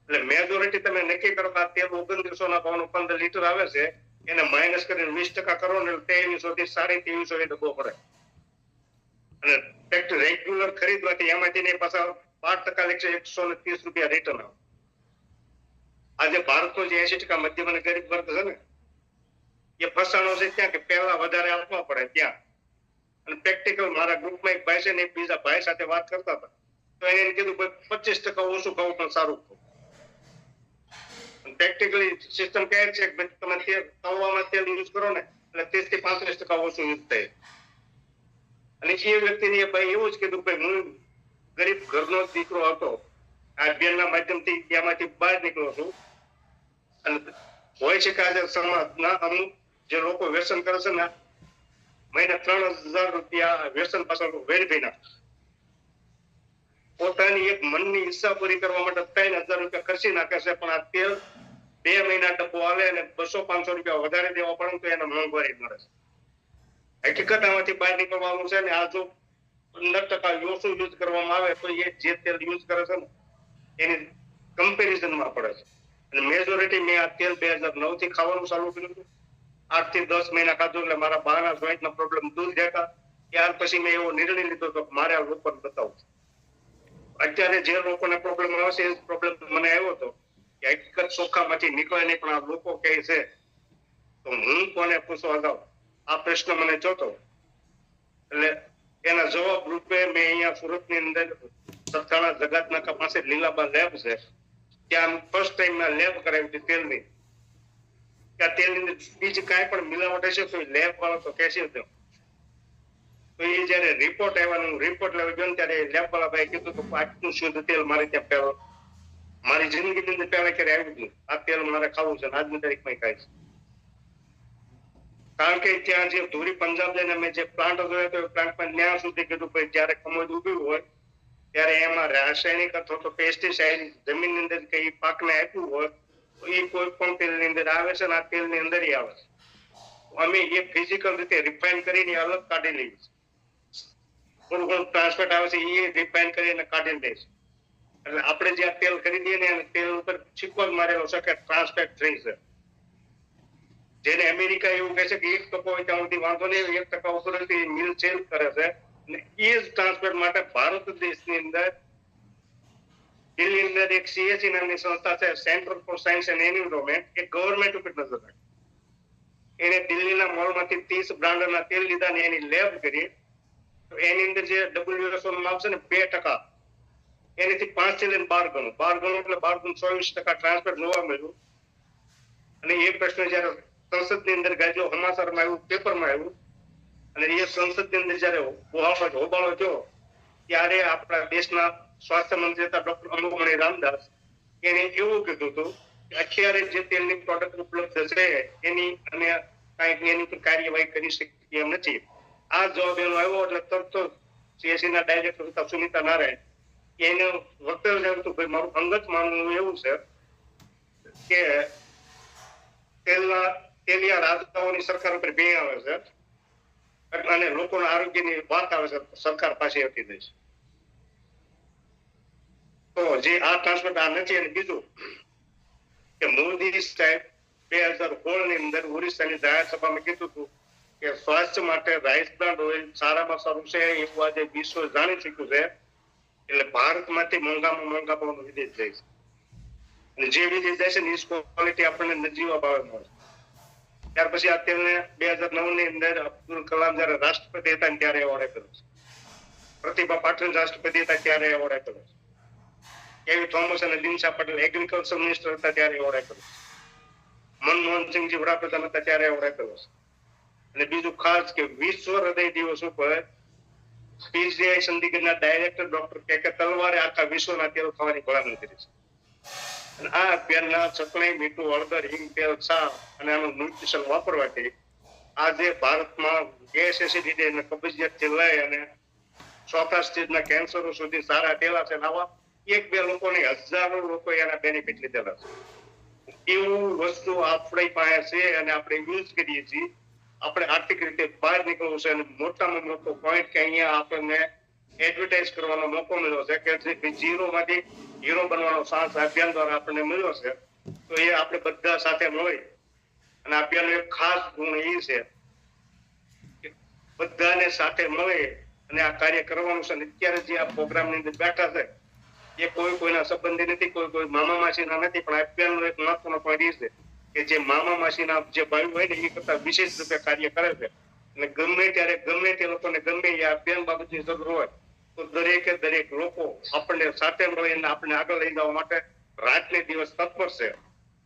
એટલે મેજોરિટી તમે નક્કી કરો કે આ તેલ 2900 ના ભાવનું 15 લીટર આવે છે એને માઇનસ કરીને 20% કરો ને 2300 થી 2350 એ ડબ્બો પડે અને રેગ્યુલર ખરીદવાથી એમાંથી પાછા 5% લેખે 130 રૂપિયા રિટર્ન આવે. આજે ભારતનો જે 80% મધ્યમ અને ગરીબ વર્ગ છે ને એ ફસાણો છે ત્યાં કે પહેલા વધારે આપવા પડે ત્યાં. અને પ્રેક્ટિકલ મારા ગ્રુપમાં એક ભાઈ છે ને એક બીજા ભાઈ સાથે વાત કરતા હતા તો એને કીધું 25% ઓછું ખાવું પણ સારું ખાવું. પ્રેક્ટિકલી સિસ્ટમ કહે છે કે તમે તવામાં તેલ યુઝ કરો ને એટલે 30 થી 35% ઓછું યુઝ થાય. અને એ વ્યક્તિને ભાઈ એવું જ કીધું ભાઈ હું ગરીબ ઘરનો દીકરો હતો આ અભિયાનના માધ્યમથી ત્યાંમાંથી બહાર નીકળ્યો છું અને હોય છે કે આજે સમાજના અમુક જે લોકો વ્યસન કરે છે ને મહિને 3000 રૂપિયા વ્યસન પાછળ વેરવી નાખે પોતાની એક મનની ઈચ્છા પૂરી કરવા માટે 3000 રૂપિયા ખર્ચી નાખે છે પણ આ તેલ 2 મહિના ડબ્બો આવે અને 200-500 રૂપિયા વધારે દેવા પડે તો એને મોંઘવારી મળે છે. હકીકત આમાંથી બહાર નીકળવાનું છે ને આ જો 15% યોસુ યુઝ કરવામાં આવે તો એ જે તેલ યુઝ કરે છે ને એની કમ્પેરિઝનમાં પડે છે. અને મેજોરિટી મેં આ તેલ 2009 થી ખાવાનું ચાલુ કર્યું હતું. 8 થી 10 મહિના ખાધું એટલે મારા બહારના જોઈન્ટના પ્રોબ્લેમ દૂર થયા. ત્યાર પછી મેં એવો નિર્ણય લીધો તો મારે આ લોકોને બતાવવું. અત્યારે જે લોકોને પ્રોબ્લેમ આવશે એ પ્રોબ્લેમ મને આવ્યો હતો કે હકીકત ચોખ્ખામાંથી નીકળે નહીં, પણ આ લોકો કહે છે તો હું કોને પૂછવા જાઉં? આ પ્રશ્ન મને જોતો એટલે એના જવાબ રૂપે મેં અહીંયા સુરતની અંદર સત્તાણા જગતનાકા પાસે લીલાબા લેબ છે, ત્યાં ફર્સ્ટ ટાઈમ મેં લેબ કરાવી હતી તેલની. ત્યાં તેલની અંદર બીજી કાંઈ પણ મિલાવટ હશે તો લેબ વાળો તો કહેશે જ. તો એ જયારે રિપોર્ટ આવ્યો, રિપોર્ટ લેવા ગયો ત્યારે લેબ વાળા ભાઈ કીધું કે આટલું શુદ્ધ તેલ મારે ત્યાં પહેલો મારી જિંદગીની અંદર પહેલા ક્યારે આવ્યું હતું. આ તેલ મારે ખાવું છે, આજની તારીખમાં ખાય છે. કારણ કે ત્યાં જે ધોરી પંજાબ જઈને અમે જે પ્લાન્ટ જોયો તો પ્લાન્ટમાં ત્યાં સુધી કીધું ભાઈ જયારે કમોદ ઉગ્યું હોય ત્યારે એમાં રાસાયણિક અથવા તો પેસ્ટિસાઇડ જમીનની અંદર કઈ પાકને આપ્યું હોય તો એ કોઈ પણ તેલની અંદર આવે છે ને આ તેલની અંદર આવે છે. અમે એ ફિઝિકલ રીતે રિફાઇન કરીને અલગ કાઢી લઈએ છીએ. થોડું ઘણું ટ્રાન્સફેટ આવે છે એ રિફાઇન કરીને કાઢી દે છે. એટલે આપણે જે આ તેલ ખરીદીએ ને તેલ ઉપર છીકો જ મારેલો છે કે ટ્રાન્સફેટ થઈ છે. જેને અમેરિકા એવું કહે છે કે 1% હોય ત્યાં સુધી વાંધો નહીં, 1% ઉપરથી મિલ સેલ કરે છે. અને એ જ ટ્રાન્સફર માટે ભારત દેશની અંદર દિલ્હી અંદર એક CSE નામની સંસ્થા છે, centre for science and environment, A government ઉપર નજર રાખે. એને દિલ્હીના મોલમાંથી 30 બ્રાન્ડના તેલ લીધા ને એની લેબ કરી તો એની અંદર જે WHO નું માપ છે ને 2%, એનીથી 5 થી લઈને 12 ગણું, 12 ગણું એટલે 12 × 24% ટ્રાન્સફર જોવા મળ્યું. અને એ પ્રશ્ન જયારે સંસદની અંદર ગાજો સમાચારમાં આવ્યું, પેપરમાં આવ્યું, અને એ સંસદની અંદર જયારે હોબાળો થયો ત્યારે આપણા દેશના સ્વાસ્થ્ય મંત્રી હતા ડોક્ટર અનુમણી રામદાસ, એને એવું કીધું હતું કે અત્યારે જે તેલની પ્રોડક્ટ ઉપલબ્ધ છે એની અને કાંઈક એની પર કાર્યવાહી કરી શકીએ એમ નથી. આ જવાબ એનો આવ્યો એટલે તરત CSE ના ડાયરેક્ટર હતા સુનિતા નારાયણ, એને વક્તવ્ય હતું ભાઈ મારું અંગત માનવું એવું છે કે તેલિયા રાજ્યોની સરકાર ઉપર બે આવે છે અને લોકોના આરોગ્યની વાત આવે છે સરકાર પાસે આપી દે છે. તો જે આ ટ્રાન્સફર આ નથી. અને બીજું કે મોદી સાહેબ 2016 ની અંદર ઓરિસ્સાની જાહેર સભામાં કીધું હતું કે સ્વાસ્થ્ય માટે રાઈસ બ્રાન્ડ ઓઇલ સારામાં સારું છે એવું આજે વિશ્વ જાણી ચૂક્યું છે. એટલે ભારતમાંથી મોંઘામાં મોંઘા ભાવનો વિદેશ જાય છે. અને જે વિદેશ જાય છે ને એ ક્વોલિટી આપણને નજીવા ભાવે મળે. ત્યાર પછી આ તેલને 2009 ની અંદર અબ્દુલ કલામ જયારે રાષ્ટ્રપતિ હતા ને ત્યારે એવોર્ડ આપેલો છે. પ્રતિભા પાટીલ રાષ્ટ્રપતિ હતા ત્યારે એવોર્ડ આપેલો છે. કેવી થોમસ અને દિનશા પટેલ એગ્રીકલ્ચર મિનિસ્ટર હતા ત્યારે એવોર્ડ આપેલો છે. મનમોહનસિંહજી વડાપ્રધાન હતા ત્યારે એવોર્ડ આપેલો છે. અને બીજું ખાસ કે વિશ્વ હૃદય દિવસ ઉપર PGI ચંદીગઢના ડાયરેક્ટર ડોક્ટર કે તલવારે આખા વિશ્વના તેલ ખાવાની ભલામણ કરી છે. અને આ અભિયાનના ચટણી, મીઠું, હળદર, હિંગ, તેલ, ચા અને આનું ન્યુટ્રિશન વાપરવાથી આજે ભારતમાં ગેસ એસિડિટી અને કબજિયાતથી લઈ અને ચોથા સ્ટેજના કેન્સરો સુધી સારા તેલા છે. આવા 1-2 લોકોની હજારો લોકો એના બેનિફિટ લીધેલા છે. એવું વસ્તુ આપણી પાસે છે અને આપણે યુઝ કરીએ છીએ. આપણે આર્થિક રીતે બહાર નીકળવું છે. અને મોટામાં મોટો પોઈન્ટ કે અહીંયા આપણને એડવર્ટાઇઝ કરવાનો મોકો મળ્યો છે કે ઝીરોમાંથી હીરો બનવાનો સાહસ અભિયાન દ્વારા આપણને મળ્યો છે. તો એ આપણે બધા સાથે મળી અને અભિયાનનો એક ખાસ ગુણ એ છે કે બધાને સાથે મળી અને આ કાર્ય કરવાનું છે. અત્યારે જે આ પ્રોગ્રામની અંદર બેઠા છે એ કોઈના સંબંધી નથી, કોઈ મામા માસીના નથી, પણ અભિયાનનો એક મહત્વનો પોઈન્ટ એ છે કે જે મામા માસીના જે ભાઈ હોય ને એ કરતા વિશેષ રૂપે કાર્ય કરે છે. અને ગમે ત્યારે ગમે તે લોકોને ગમે એ અભિયાન બાબતની જરૂર હોય તો દરેકે દરેક લોકો આપણને સાથે મળીને આપણે આગળ લઈ જવા માટે રાતને દિવસ તત્પર છે.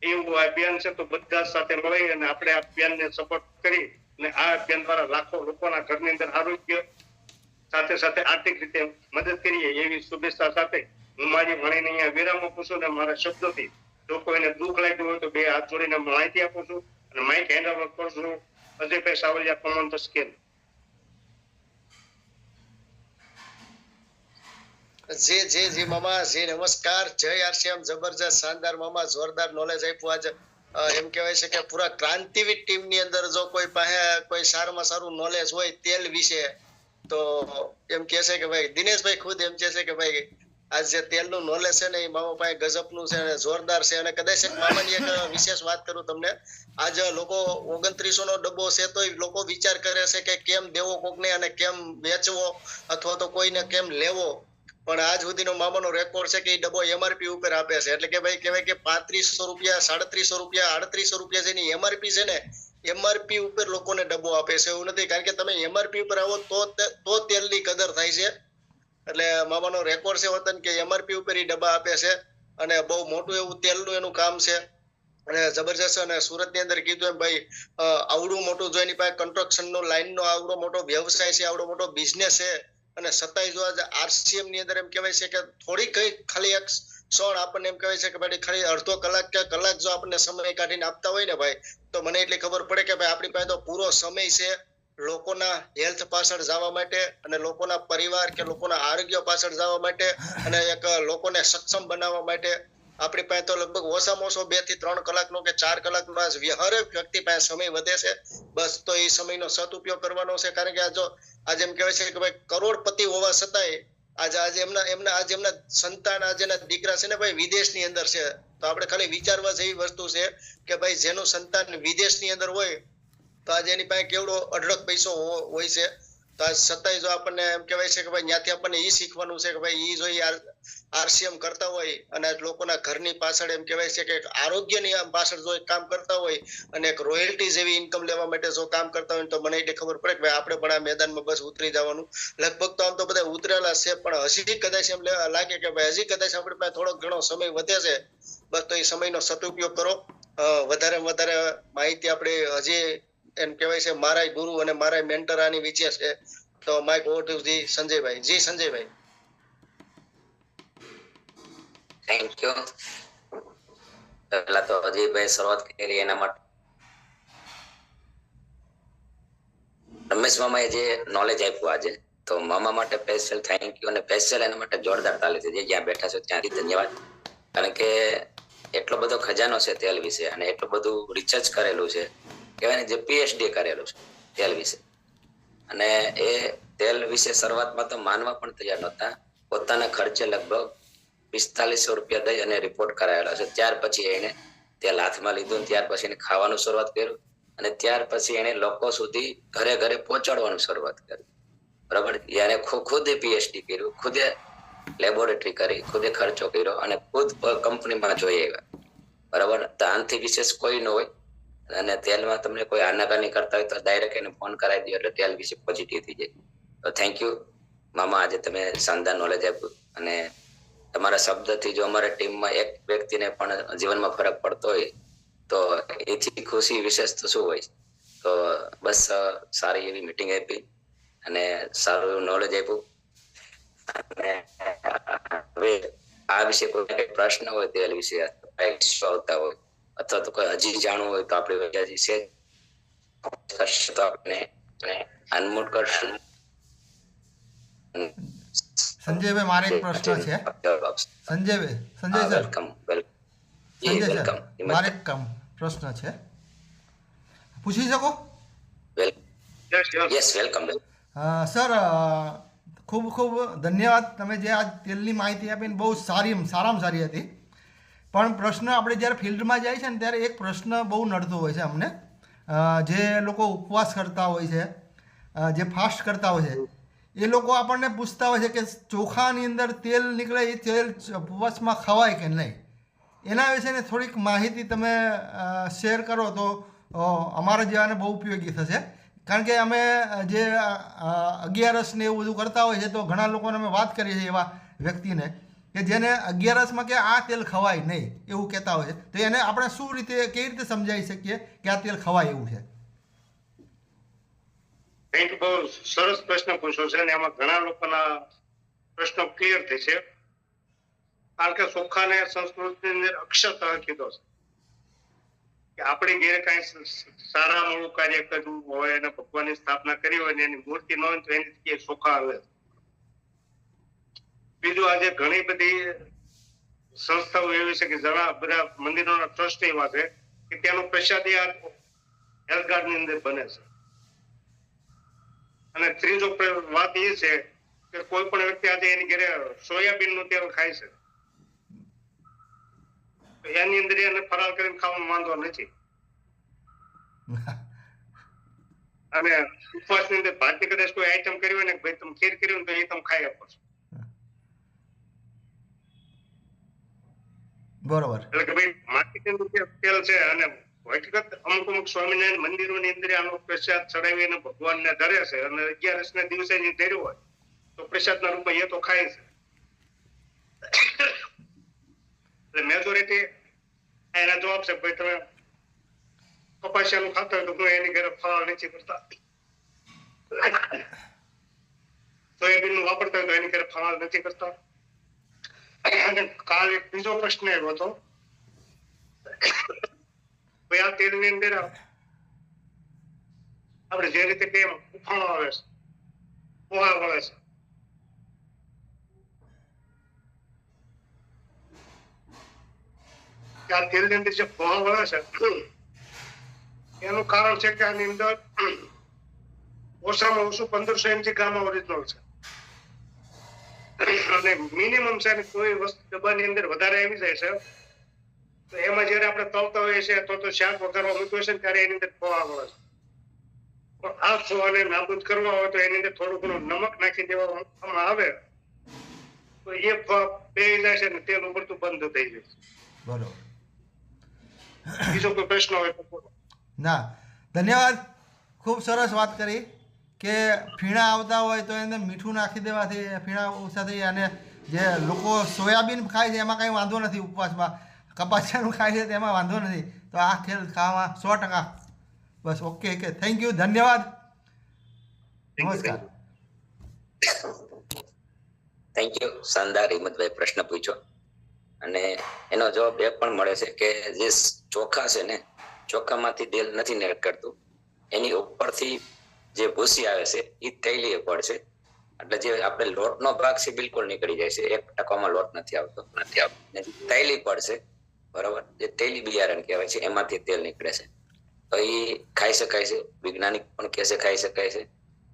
એવું અભિયાન છે. તો બધા સાથે મળી અને આપણે આ અભિયાનને સપોર્ટ કરી અને આ અભિયાન દ્વારા લાખો લોકોના ઘરની અંદર આરોગ્ય સાથે સાથે આર્થિક રીતે મદદ કરીએ એવી શુભેચ્છા સાથે હું મારી વાણીને અહીંયા વિરામ આપું છું. અને મારા શબ્દોથી જો કોઈને દુઃખ લાગ્યું હોય તો 2 હાથ જોડીને માહિતી આપું છું અને માઇક હેન્ડ ઓવર કરું છું અજયભાઈ સાવલિયા, કોમન ધ સ્કેલ. જી મામા, જી નમસ્કાર, જય આરસીએમ. જબરજસ્ત, શાનદાર મામા, જોરદાર નોલેજ આપ્યું આજે એમ કહેવાય છે કે પૂરા ક્રાંતિવીર ટીમ ની અંદર જો કોઈ પાસે કોઈ સારામાં સારું નોલેજ હોય તેલ વિશે તો એમ કે છે કે ભાઈ દિનેશભાઈ ખુદ એમ કે છે કે ભાઈ આ જે તેલનું નોલેજ છે ને એ મામા પાસે ગજબનું છે અને જોરદાર છે. અને કદાચ એક મામાની એક વિશેષ વાત કરું તમને, આજ લોકો 2900 નો ડબ્બો છે તો લોકો વિચાર કરે છે કે કેમ દેવો કોકને અને કેમ વેચવો અથવા તો કોઈને કેમ લેવો, પણ આજ સુધીનો મામાનો રેકોર્ડ છે કે એ ડબ્બો MRP ઉપર આપે છે. એટલે કે ભાઈ કહેવાય કે 3500 રૂપિયા, 3700 રૂપિયા, 3800 રૂપિયા જેની MRP છે ને, MRP ઉપર લોકોને ડબ્બો આપે છે. એવું નથી, કારણ કે તમે MRP ઉપર આવો તો તેલની કદર થાય છે. એટલે મામાનો રેકોર્ડ છે વતન કે MRP ઉપર ઈ ડબ્બા આપે છે અને બહુ મોટું એવું તેલનું એનું કામ છે અને જબરજસ્ત. અને સુરત ની અંદર કીધું એમ ભાઈ આવડું મોટું જો એની પાસે કન્સ્ટ્રક્શન નો લાઈન નો આવડો મોટો વ્યવસાય છે, આવડો મોટો બિઝનેસ છે, અને છતાંય જો આજે RCM ની અંદર એમ કહેવાય છે કે થોડી કઈ ખાલી એક ક્ષણ આપણને એમ કહેવાય છે કે ભાઈ ખાલી અડધો કલાક કે કલાક જો આપણને સમય કાઢીને આપતા હોય ને ભાઈ, તો મને એટલી ખબર પડે કે ભાઈ આપણી પાસે તો પૂરો સમય છે લોકોના હેલ્થ પાછળ જવા માટે અને લોકોના પરિવાર કે લોકોના આરોગ્ય પાછળ જવા માટે અને એક લોકોને સક્ષમ બનાવવા માટે આપણી પાસે તો લગભગ ઓછામાં ઓછો 2 થી 3 કલાકનો કે 4 કલાકનો હરેક વ્યક્તિ પાસે સમય વધે છે. બસ તો એ સમયનો સદુપયોગ કરવાનો છે. કારણ કે આજે એમ કહેવાય છે કે ભાઈ કરોડપતિ હોવા છતાંય આજે એમના સંતાન, આજે એના દીકરા છે ને ભાઈ વિદેશની અંદર છે. તો આપણે ખાલી વિચારવા જેવી વસ્તુ છે કે ભાઈ જેનું સંતાન વિદેશની અંદર હોય તો આજે એની પાસે કેવડો અઢળક પૈસો હોય છે. તો છતાંય જો આપણને એમ કહેવાય છે કે ભાઈ ત્યાંથી આપણને એ શીખવાનું છે કે ભાઈ એ જો RCM કરતા હોય અને લોકોના ઘરની પાછળ એમ કહેવાય છે કે આરોગ્યની પાછળ જો કામ કરતા હોય અને એક રોયલ્ટી જેવી ઇન્કમ લેવા માટે જો કામ કરતા હોય તો મને એટલી ખબર પડે કે ભાઈ આપણે પણ આ મેદાનમાં બસ ઉતરી જવાનું. લગભગ તો આમ તો બધા ઉતરેલા છે, પણ હજી કદાચ એમ લાગે કે ભાઈ હજી કદાચ આપણી પાસે થોડો ઘણો સમય વધે છે. બસ તો એ સમયનો સદુપયોગ કરો. વધારે વધારે માહિતી આપણે હજી એમ કહેવાય છે મારા ગુરુ અને મારા મેન્ટર આની વિશે છે. તો માઇક ઓવર ટુ જી સંજયભાઈ. જી સંજયભાઈ. Thank you. પહેલા તો અજયભાઈ શરૂઆત કરી એના માટે રમેશ મામાએ જે નોલેજ આપ્યું આજે, તો મામા માટે સ્પેશિયલ થેન્ક યુ અને સ્પેશિયલ એના માટે જોરદાર તાલી છે. જે જ્યાં બેઠા છો ત્યાંથી ધન્યવાદ. કારણ કે એટલો બધો ખજાનો છે તેલ વિશે અને એટલું બધું રિસર્ચ કરેલું છે, કહેવાય ને જે PhD કરેલું છે તેલ વિશે. અને એ તેલ વિશે શરૂઆતમાં તો માનવા પણ તૈયાર નહોતા. પોતાના ખર્ચે લગભગ 4500 રૂપિયા દઈ અને રિપોર્ટ કરાયેલો છે. ત્યાર પછી એને તેલ હાથમાં લીધું, ત્યાર પછી એને ખાવાનું શરૂઆત કર્યું અને ત્યાર પછી એને લોકો સુધી ઘરે ઘરે પહોંચાડવાનું શરૂઆત કર્યું. બરાબર. એને ખુદે PhD કર્યું, ખુદે લેબોરેટરી કરી, ખુદે ખર્ચો કર્યો અને ખુદ કંપનીમાં જોઈ આવ્યા. બરાબર. તો આનાથી વિશેષ કોઈ ન હોય. અને તેલમાં તમને કોઈ આનાકાની કરતા હોય તો ડાયરેક્ટ એને ફોન કરાવી દો એટલે તેલ વિશે પોઝિટિવ થઈ જાય. તો થેન્ક યુ મામા, આજે તમે શાનદાર નોલેજ આપ્યું. અને તમારા શબ્દથી જો અમારા ટીમમાં એક વ્યક્તિને પણ જીવનમાં ફરક પડતો હોય તો એથી ખુશી વિશેષ તો શું હોય. તો બસ સારી એવી મીટિંગ આપી અને સારું એવું નોલેજ આપ્યું. અને હવે આ વિશે કોઈ પ્રશ્ન હોય તેલ વિશે આવતા હોય અથવા તો કોઈ હજી જાણવું હોય તો આપણે છે તો આપણે અનમ્યુટ કરશું. સંજયભાઈ, મારે એક પ્રશ્ન છે. Sanjay sir, welcome. Sanjay sir, મારે એક પ્રશ્ન છે, પૂછી શકો? Yes, welcome sir. ખૂબ ખૂબ ધન્યવાદ. તમે જે આ તેલની માહિતી આપીને બહુ સારામાં સારી હતી. પણ પ્રશ્ન આપણે જ્યારે ફિલ્ડમાં જાય છે ને ત્યારે એક પ્રશ્ન બહુ નડતો હોય છે અમને. જે લોકો ઉપવાસ કરતા હોય છે, જે ફાસ્ટ કરતા હોય છે, એ લોકો આપણને પૂછતા હોય છે કે ચોખાની અંદર તેલ નીકળે, એ તેલ ઉપવાસમાં ખવાય કે નહીં. એના વિશેની થોડીક માહિતી તમે શેર કરો તો અમારા જેવાને બહુ ઉપયોગી થશે. કારણ કે અમે જે 11 ને એવું બધું કરતા હોય છે તો ઘણા લોકોને અમે વાત કરીએ છીએ એવા વ્યક્તિને કે જેને 11માં કે આ તેલ ખવાય નહીં એવું કહેતા હોય છે. તો એને આપણે કેવી રીતે સમજાવી શકીએ કે આ તેલ ખવાય એવું છે? એક બહુ સરસ પ્રશ્ન પૂછ્યો છે અને એમાં ઘણા લોકોના પ્રશ્નો ક્લિયર થઈ છે. કારણ કે ચોખાને સંસ્કૃતિની અંદર અક્ષરતઃ કીધો છે કે આપણે ઘેરે કાંઈ સારા મોડું કાર્ય કરવું હોય અને ભગવાનની સ્થાપના કરી હોય ને એની મૂર્તિ ન હોય તો એની જગ્યાએ ચોખા આવે. બીજું, આજે ઘણી બધી સંસ્થાઓ એવી છે કે ઘણા બધા મંદિરોના ટ્રસ્ટ એવા છે કે ત્યાંનો પ્રસાદી આ હેલ્થ કાર્ડ ની અંદર બને છે. અને ત્રીજો વાત એ છે કે કોઈ પણ વ્યક્તિ આજે એની ઘરે સોયાબીન નું તેલ ખાય છે, તો એની અંદર એને ફરાળ કરીને ખાવાનો વાંધો નથી. અને ઉપવાસની અંદર ભાતની કદાચ કોઈ આઈટમ કરી હોય ને ભાઈ તમે ખીર કરી હોય તો એ તમે ખાઈ આપો છો. બરોબર. એટલે કે ભાઈ માર્કેટિંગ તેલ છે. અને હકીકત અમુક સ્વામિનારાયણ મંદિરોની અંદર આનો પ્રસાદ ચડાવીને ભગવાનને ધરે છે, અને 11 ના દિવસે જે ધર્યો હોય તો પ્રસાદના રૂપમાં એ તો ખાય છે. એટલે મેજોરિટી એના જવાબ છે ભાઈ તમે કપાસિયાનું ખાતા હોય તો હું એની ઘરે ફરાળ નથી કરતા, સોયાબીન નું વાપરતા હોય તો એની ઘરે ફરાળ નથી કરતા. અને કાલ એક બીજો પ્રશ્ન એવો હતો ભાઈ આ તેલ ની અંદર આપણે જે રીતે કે ઉફાણો આવે છે, પોહા વળે છે, આ તેલ ની અંદર જે પોહા વળે છે એનું કારણ છે કે આની અંદર ઓછામાં ઓછું 1500 mg ગામા ઓરિજિનલ છે. અને મિનિમમ છે ને કોઈ વસ્તુ ડબ્બાની અંદર વધારે આવી જાય છે તો એમાં જયારે આપણે તળતા હોઈએ છીએ તો શાક વઘારવા મૂક્યું છે ત્યારે એની અંદર ખોવા મળે છે. પણ આ ખોવાને નાબૂદ કરવા હોય તો એની અંદર થોડું ઘણું નમક નાખી દેવામાં આવે તો એ બે જાય છે ને તેલ ઉભરતું બંધ થઈ જાય છે. બરોબર. બીજો કોઈ પ્રશ્ન હોય તો બોલો. ના, ધન્યવાદ. ખૂબ સરસ વાત કરી કે ફીણા આવતા હોય તો એને મીઠું નાખી દેવાથી ફીણા ઓછા થઈ. અને જે લોકો સોયાબીન ખાય છે એમાં કંઈ વાંધો નથી, ઉપવાસમાં કપાસિયાનું ખાય છે તેમાં વાંધો નથી. તો આ ખેલ ખાવામાં 100%. બસ ઓકે ઓકે, થેન્ક યુ, ધન્યવાદ, નમસ્કાર. Thank you. શાનદાર હિંમતભાઈ પ્રશ્ન પૂછ્યો અને એનો જવાબ એ પણ મળે છે કે જે ચોખા છે ને, ચોખામાંથી તેલ નથી નીકળતું, એની ઉપરથી જે ભૂસી આવે છે એ તૈલીય પડ છે. એટલે જે આપણે લોટનો ભાગ છે બિલકુલ નીકળી જાય છે, 1% લોટ નથી આવતો. તૈલી પડ છે, બરાબર, જે તૈલી બિયારણ કહેવાય છે એમાંથી તેલ નીકળે છે. તો એ ખાઈ શકાય છે, વૈજ્ઞાનિક પણ કહે છે ખાઈ શકાય છે.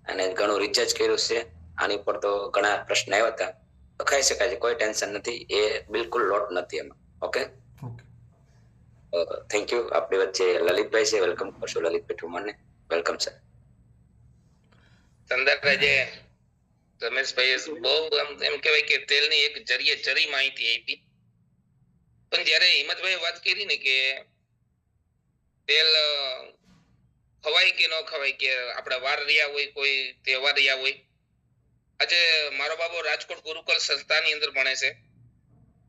અને ઘણું રિસર્ચ કર્યું છે આની પર, તો ઘણા પ્રશ્ન આવ્યા હતા, તો ખાઈ શકાય છે, કોઈ ટેન્શન નથી. એ બિલકુલ લોટ નથી એમાં. Okay, thank you. આપણી વચ્ચે લલિતભાઈ છે, વેલકમ કરશો લલિતભાઈ ઠુમરને. Welcome sir. સંદર્ભે રમેશભાઈ બહુ એમ કહેવાય કે તેલની એક ચરી માહિતી આપી. પણ જયારે હિંમતભાઈ વાત કરી ને કે તેલ ખવાય કે ન ખવાય, કે આપણે વાર રહ્યા હોય, કોઈ તહેવાર રહ્યા હોય. આજે મારો બાબો રાજકોટ ગુરુકુળ સંસ્થાની અંદર ભણે છે.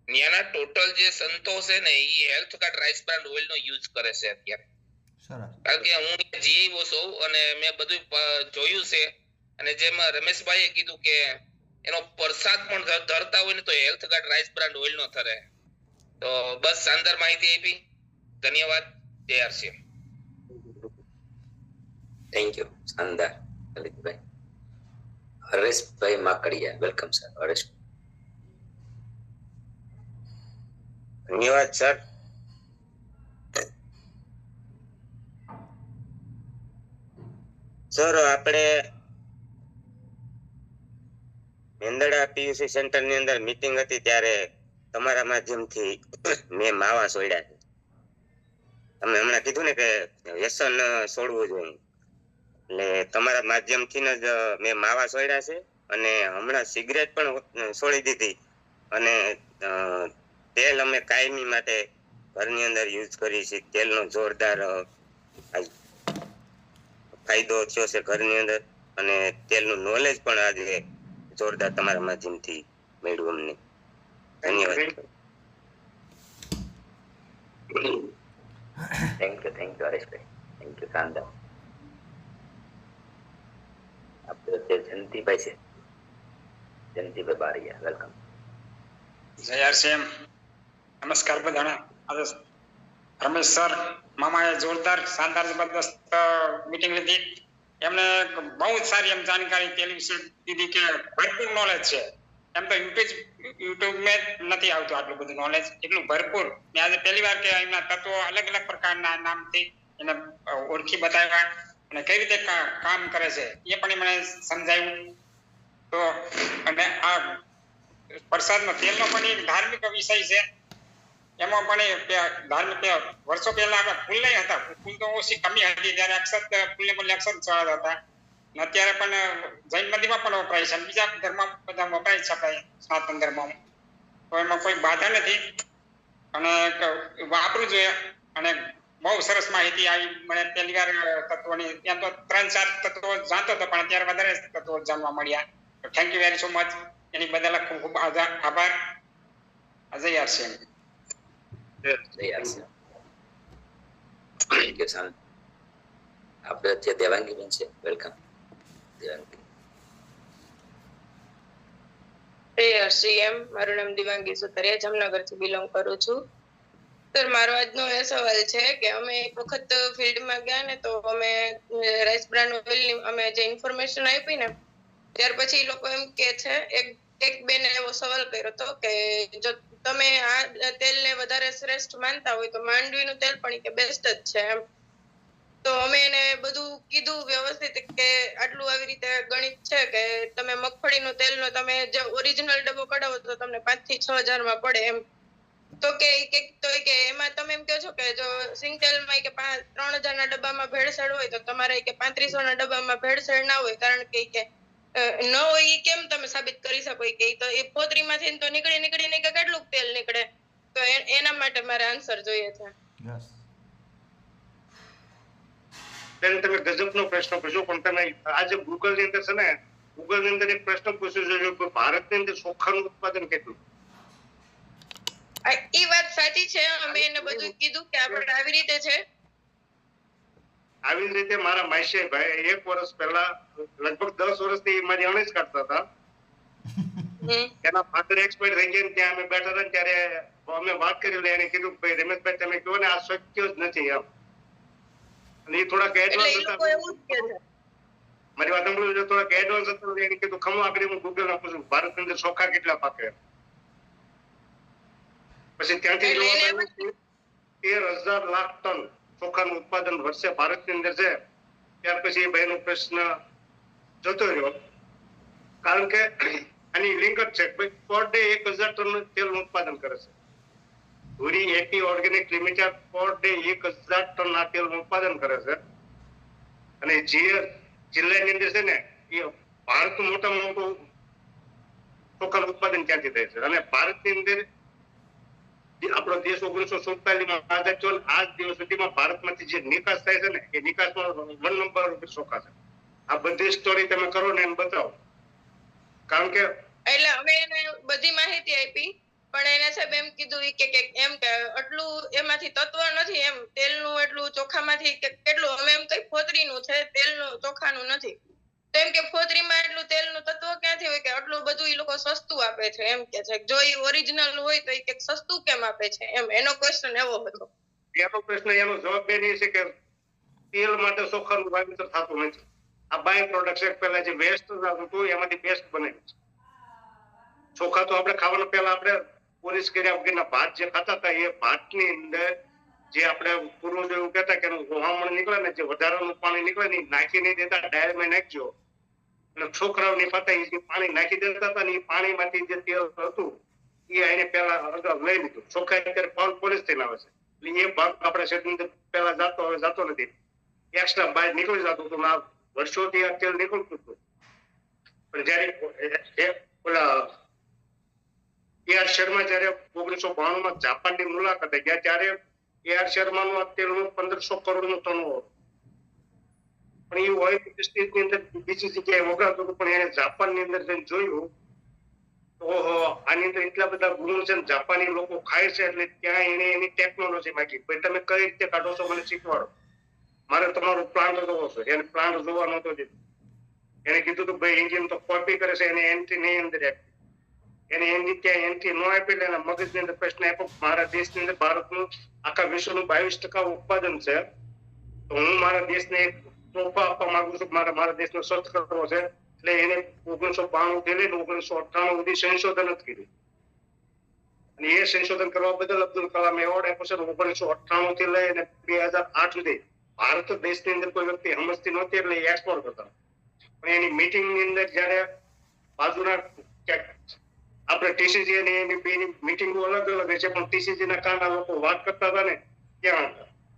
ત્યાંના ટોટલ જે સંતો છે ને એ health card rice brand oil નો યુઝ કરે છે અત્યારે. કારણ કે હું જીઆઈઓ છું અને મેં બધું જોયું છે. અને જેમ રમેશભાઈએ કીધું કે એનો પ્રસાદ પણ ધરતા હોય ને તો health card rice brand oil નો થરે. તો બસ શાનદાર માહિતી આપી. ધન્યવાદ. જય આરસી. Thank you. શાનદાર લલિતભાઈ. હરેશભાઈ માકડિયા, વેલકમ સર. હરેશ. ધન્યવાદ સર. સર, આપણે મેંદડા પીયુસી સેન્ટર ની અંદર મીટિંગ હતી ત્યારે તમારા માધ્યમથી મેં માવા છોડ્યા છે. તમે હમણાં કીધું ને કે વ્યસન છોડવું જોઈએ, એટલે તમારા માધ્યમથી જ મેં માવા છોડ્યા છે. અને હમણાં સિગરેટ પણ છોડી દીધી. અને તેલ અમે કાયમી માટે ઘરની અંદર યુઝ કરી છે. તેલનો જોરદાર ફાયદો થયો છે ઘરની અંદર. અને તેલનું નોલેજ પણ આજે જોરદાર તમારા માધ્યમથી મળ્યું અમને. ધન્યવાદ. Thank you Hareshbhai. Thank you. શાનદાર. આપણે જે જયંતિભાઈ છે, જયંતિભાઈ બારિયા, વેલકમ. જય આરસીએમ. નમસ્કાર બધાને. રમેશ સર મામાએ જોરદાર શાનદાર જબરદસ્ત મીટિંગ લીધી. એમને બહુ સારી એમ જાણકારી તેલ વિશે દીધી કે ભરપૂર નોલેજ છે. એમ તો યુટ્યુબ મેં નથી આવતું આટલું બધું નોલેજ, એટલું ભરપૂર. મેં આજે પહેલી વાર કે એમના તત્વો અલગ અલગ પ્રકારના નામથી એને ઓળખી બતાવ્યા અને કઈ રીતે કામ કરે છે એ પણ મને સમજાવ્યું. તો અને આ પ્રસાદનો તેલનો પણ એક ધાર્મિક વિષય છે. એમાં પણ ધાર્મિક વર્ષો પહેલા આપણે ફૂલ નહીં હતા, ફૂલ તો ઓછી કમી હતી ત્યારે અક્ષત ફૂલને બદલે અક્ષત ચડાવતા હતા. અત્યારે પણ જૈન મંદિરમાં પણ વપરાય છે, બીજા ધર્મમાં બધા વપરાય છે આપણે સનાતન ધર્મમાં. તો એમાં કોઈ બાધા નથી અને વાપરવું જોઈએ. અને બહુ સરસ માહિતી આવી મને પહેલી વાર તત્વોની. ત્યાં તો 3-4 તત્વો જાણતો હતો પણ અત્યારે વધારે તત્વો જાણવા મળ્યા. Thank you very so much. એની બદલ ખૂબ ખૂબ આભાર. જય આરસીએમ. Thank you sir. આપણે જે દેવાંગી બેન છે, વેલકમ. આરસીએમ, મારું નામ દેવાંગી સુતરિયા, જામનગરથી બિલોંગ કરું છું. સર, મારો આજનો એ સવાલ છે કે અમે એક વખત ફિલ્ડમાં ગયા ને તો અમે રાઈસ બ્રાન ઓઇલની અમે જે ઇન્ફોર્મેશન આપી ને ત્યાર પછી લોકો એમ કે છે, એક બેને એવો સવાલ કર્યો હતો કે જો તમે આ તેલને વધારે શ્રેષ્ઠ માનતા હોય તો માંડવીનું તેલ પણ કે બેસ્ટ જ છે એમ. તો અમે એને બધું કીધું વ્યવસ્થિત કે આટલું આવી રીતે ગણિત છે કે તમે મગફળીનું તેલનો તમે જે ઓરિજિનલ ડબ્બો કઢાવો તો તમને 5 થી 6 હજારમાં પડે એમ. તો કે એમાં તમે એમ કહો છો કે જો સિંગ તેલમાં કે 3000ના ડબ્બામાં ભેળસેળ હોય તો તમારે કે 3500ના ડબ્બામાં ભેળસેળ ના હોય, કારણ કે ન હોય એ કેમ તમે સાબિત કરી શકો કે તો એ પોતરીમાંથી તો નીકળીને કે કેટલું તેલ નીકળે. તો એના માટે મારે આન્સર જોઈએ છે. બેન, તમે ગજબનો પ્રશ્ન પૂછ્યો, પણ તમે આજે ગૂગલ ની અંદર છે ને, ગૂગલ ની અંદર એક પ્રશ્ન પૂછ્યો છે કે ભારતની અંદર ચોખાનું ઉત્પાદન કેટલું? એ વાત સાચી છે, અમે એને બધું કીધું કે આપણે આવી રીતે છે. આવી રીતે મારા માસી ભાઈ 1 વર્ષ પહેલા લગભગ 10 વર્ષથી મારી અણજ કાઢતા હતા. એના ફાધર એક્સપાયર થઈ ગયા, ત્યાં અમે બેઠા હતા ત્યારે અમે વાત કરી. એને કીધું ભાઈ રમેશભાઈ તમે કહો ને આ શક્ય જ નથી એમ. અને એ થોડાક એડવાન્સ હતા. મારી વાત સાંભળો, થોડાક એડવાન્સ હતા. એને કીધું ખમો આગળ હું ગૂગલ માં પૂછું ભારતની અંદર ચોખા કેટલા પાકે. પછી ત્યાંથી જોવા મળ્યું 13,000 લાખ ટન ચોખાનું ઉત્પાદન વર્ષે ભારતની અંદર છે. ત્યાર પછી એ ભાઈનો પ્રશ્ન જતો રહ્યો, કારણ કે આની લિંક જ છે. પર ડે 1,000 ટન તેલનું ઉત્પાદન કરે છે. Dhuri AT organic limited per day 1,000 ton આ તેલનું ઉત્પાદન કરે છે. અને જે જિલ્લાની અંદર છે ને એ ભારતનું મોટામાં મોટું ચોખાનું ઉત્પાદન ત્યાંથી થાય છે. અને ભારતની અંદર આપણો દેશ 1947માં આઝાદ થયો, આજ દિવસ સુધીમાં ભારતમાંથી જે નિકાસ થાય છે ને એ નિકાસમાં 1 નંબર ઉપર ચોખા છે. આ બધી સ્ટોરી તમે કરો ને એમ બતાવો, કારણ કે એટલે અમે એને બધી માહિતી આપી પણ એને સાહેબ એમ કીધું કે એમ કે આટલું એમાંથી તત્વ નથી એમ, તેલનું એટલું ચોખામાંથી કેટલું અમે એમ કઈ ફોતરીનું છે, તેલનું ચોખાનું નથી. તો એમ કે ફોતરીમાં એટલું તેલનું તત્વ ક્યાંથી હોય કે આટલું બધું એ લોકો સસ્તું આપે છે એમ કે છે. જો એ ઓરિજિનલ હોય તો એ સસ્તું કેમ આપે છે એમ, એનો ક્વેશ્ચન એવો હતો. એનો પ્રશ્ન એનો જવાબ એ છે કે તેલ માટે ચોખાનું વાવેતર થતું નથી. આ બાય પ્રોડક્ટ છે. પહેલા જે વેસ્ટ હતું એમાંથી બેસ્ટ બને છે. ચોખા તો આપણે ખાવાના પહેલા આપણે પોલીસ કર્યા વગરના ભાત જે ખાતા હતા એ ભાતની અંદર જે આપણે પૂર્વજો એવું કહેતા કે ગોહામણ નીકળે ને, જે વધારાનું પાણી નીકળે ને નાખી નહીં દેતા, ડાયરમાં નાખજો. એટલે છોકરાઓની પાતા એ પાણી નાખી દેતા હતા ને એ પાણીમાંથી જે તેલ હતું એ એને પહેલા અગાઉ લઈ લીધું. ચોખા અત્યારે પોલીસ થઈને આવે છે એટલે એ ભાગ આપણે શેડની અંદર પહેલા જતો નથી, એક્સ્ટ્રા બહાર નીકળી જતું હતું. આ વર્ષોથી આ તેલ નીકળતું હતું. પણ જયારે ઓલા AR શર્મા જયારે 1992માં જાપાનની મુલાકાતે ગયા ત્યારે AR શર્માનું આ તેલનું 1500 કરોડનું ટર્નઓવર. પણ એ ઓઇલ ઇન્ડસ્ટ્રીની અંદર બીજી જગ્યાએ વગાડતું હતું, પણ એને જાપાનની અંદર જઈને જોયું ઓહો આની અંદર એટલા બધા ગુણ છે, જાપાની લોકો ખાય છે. એટલે ત્યાં એને એની ટેકનોલોજી માંગી, ભાઈ તમે કઈ રીતે કાઢો છો મને શીખવાડો, મારે તમારો પ્લાન્ટ જોવો છે. એને પ્લાન્ટ જોવા નતો દીધું. એને કીધું હતું ભાઈ ઇન્ડિયન તો કોપી કરે છે, એને એન્ટ્રી નહીં અંદર આપી. એને એની ત્યાં એન્ટ્રી ન આપી એટલે એના મગજની અંદર પ્રશ્ન આપ્યો, મારા દેશની અંદર ભારતનું આખા વિશ્વનું 22% ઉત્પાદન છે, તો હું મારા દેશને એક તોહફા આપવા માંગુ છું, મારા દેશનો સ્વચ્છ કરવો છે. એટલે એને 1992 થી લઈને 1998 સુધી સંશોધન જ કર્યું અને એ સંશોધન કરવા બદલ અબ્દુલ કલામ એવોર્ડ આપ્યો છે. 1998 થી લઈને 2008 સુધી ભારત દેશની અંદર કોઈ વ્યક્તિ સમજતી નહોતી એટલે એક્સપોર્ટ કરતા. પણ એની મીટિંગ ની અંદર જયારે બાજુના આપણે ટીસીજી અને એની બેની મીટિંગો અલગ અલગ છે, પણ ટીસીજી ના કારના લોકો વાત કરતા હતા ને ત્યાં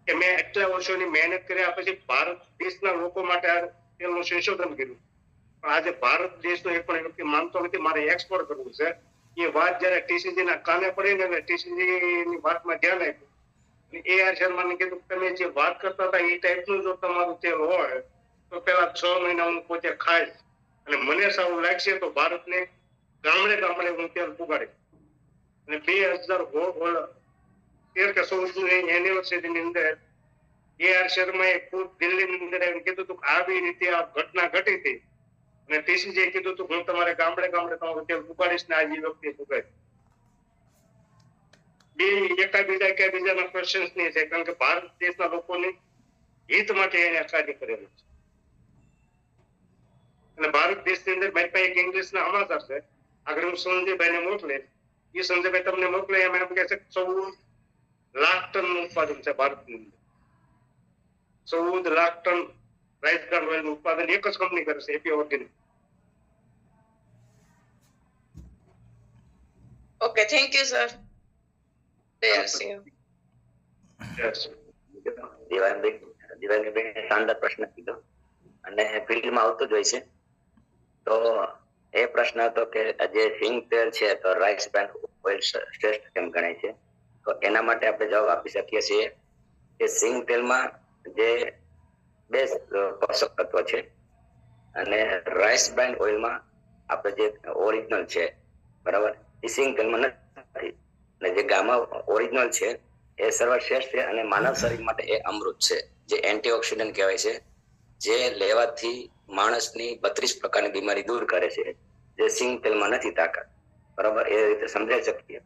કે મેં એટલા વર્ષોની મહેનત કર્યા પછી ભારત દેશના લોકો માટે આ તેલનું સંશોધન કર્યું, પણ આજે ભારત દેશનો એક પણ વ્યક્તિ માનતો નથી મારે એક્સપોર્ટ કરવું છે. એ વાત જયારે ટીસીજી ના કાને પડી ને ટીસીજી ની વાતમાં ધ્યાન આપ્યું, AR શર્માને કીધું તમે જે વાત કરતા હતા એ ટાઈપનું જો તમારું તેલ હોય તો પેલા 6 મહિના હું પોતે ખાઈશ અને મને સારું લાગશે તો ભારતને ગામડે ગામડે હું તેલ પુગાડીશ. અને 2013 કે 14 એનિવર્સરી ની અંદર AR શર્માએ ખુદ દિલ્હીની અંદર એમ કીધું હતું કે આવી રીતે આ ઘટના ઘટી હતી અને ટીસીજીએ કીધું હતું હું તમારે ગામડે ગામડે તમારું તેલ પુગાડીશ ને આજે વ્યક્તિ પુગાડી. બે એકબીજાના ક્વેશ્ચન્સ નહીં છે, કારણ કે ભારત દેશના લોકોની હિત માટે એને કાર્ય કરેલું છે. અને ભારત દેશની અંદર મારી પાસે એક ઇંગ્લિશના સમાચાર છે, આગળ હું સંજયભાઈને મોકલે, એ સંજયભાઈ તમને મોકલે એમ કહે છે 14 લાખ ટન નું ઉત્પાદન છે ભારતની અંદર. 14 lakh ton rice brand oil નું ઉત્પાદન એક જ કંપની કરે છે, AP organic. Okay, thank you sir. દિવાંગીબેન શાનદાર પ્રશ્ન કીધો અને ફિલ્ડમાં આવતો જ હોય છે. તો એ પ્રશ્ન હતો કે જે સિંગ તેલ છે તો રાઈસ બ્રાન્ડ ઓઇલ શ્રેષ્ઠ કેમ ગણાય છે? તો એના માટે આપણે જવાબ આપી શકીએ છીએ કે સિંગ તેલમાં જે 2 પોષક તત્વ છે અને રાઈસ બ્રાન્ડ ઓઇલમાં આપણે જે ઓરિજિનલ છે, બરાબર, એ સિંગ તેલમાં નથી. અને જે ગામા ઓરિજિનલ છે એ સર્વશ્રેષ્ઠ છે અને માનવ શરીર માટે એ અમૃત છે, જે એન્ટીઓક્સિડન્ટ કહેવાય છે, જે લેવાથી માણસની 32 પ્રકારની બીમારી દૂર કરે છે, જે સિંગ તેલમાં નથી તાકાત. બરાબર, એ રીતે સમજાઈ શકીએ.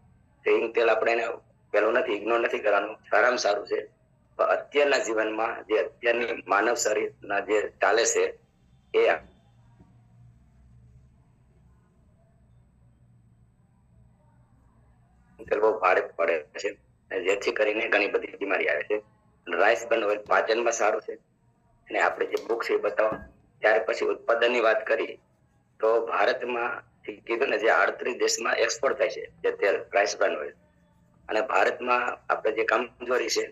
સિંગ તેલ આપણે એને પેલું નથી, ઇગ્નોર નથી કરવાનું, સારામાં સારું છે. પણ અત્યારના જીવનમાં જે અત્યારની માનવ શરીરના જે ચાલે છે એ બહુ ભારે પડે છે, જેથી કરીને ઘણી બધી બીમારી આવે છે. રાઈસ બ્રાન્ડ ઓઇલ પાચનમાં સારું છે અને આપણે જે બુક છે એ બતાવો. ત્યાર પછી ઉત્પાદનની વાત કરી તો ભારતમાં કીધું ને જે 38 દેશમાં એક્સપોર્ટ થાય છે જે તેલ રાઈસ બ્રાન્ડ ઓઇલ, અને ભારતમાં આપણે જે કમજોરી છે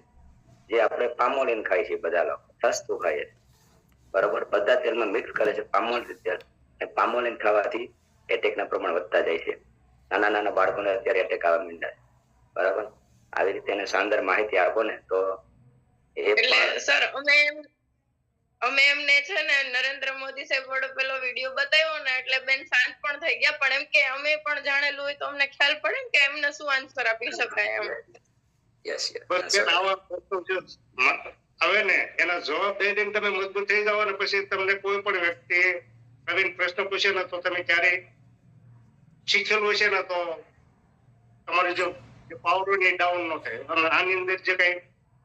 જે આપણે પામોલિન ખાઈએ છીએ, બધા લોકો સસ્તું ખાઈએ, બરોબર, બધા તેલમાં મિક્સ કરે છે પામોલિન તેલ. અને પામોલિન ખાવાથી એટેકના પ્રમાણ વધતા જાય છે. નાના નાના બાળકોને અત્યારે એટેક આવવા માંડ્યા છે, બરાબર. આવી રીતે એને શાનદાર માહિતી આપો ને તો એટલે સર અમે એમને છે ને નરેન્દ્ર મોદી સાહેબ વાળો પેલો વિડીયો બતાવ્યો ને એટલે બેન શાંત પણ થઈ ગયા, પણ એમ કે અમે પણ જાણેલું હોય તો અમને ખ્યાલ પડે ને કે એમને શું આન્સર આપી શકાય એમ. હવે ને એના જવાબ દઈ દઈને તમે મજબૂત થઈ જાવ ને પછી તમને કોઈ પણ વ્યક્તિ નવીન પ્રશ્ન પૂછે ને તો તમે ક્યારેય શીખેલું હશે ને તો તમારી જો પાવર હોય એ ડાઉન ન થાય. અને આની અંદર જે કઈ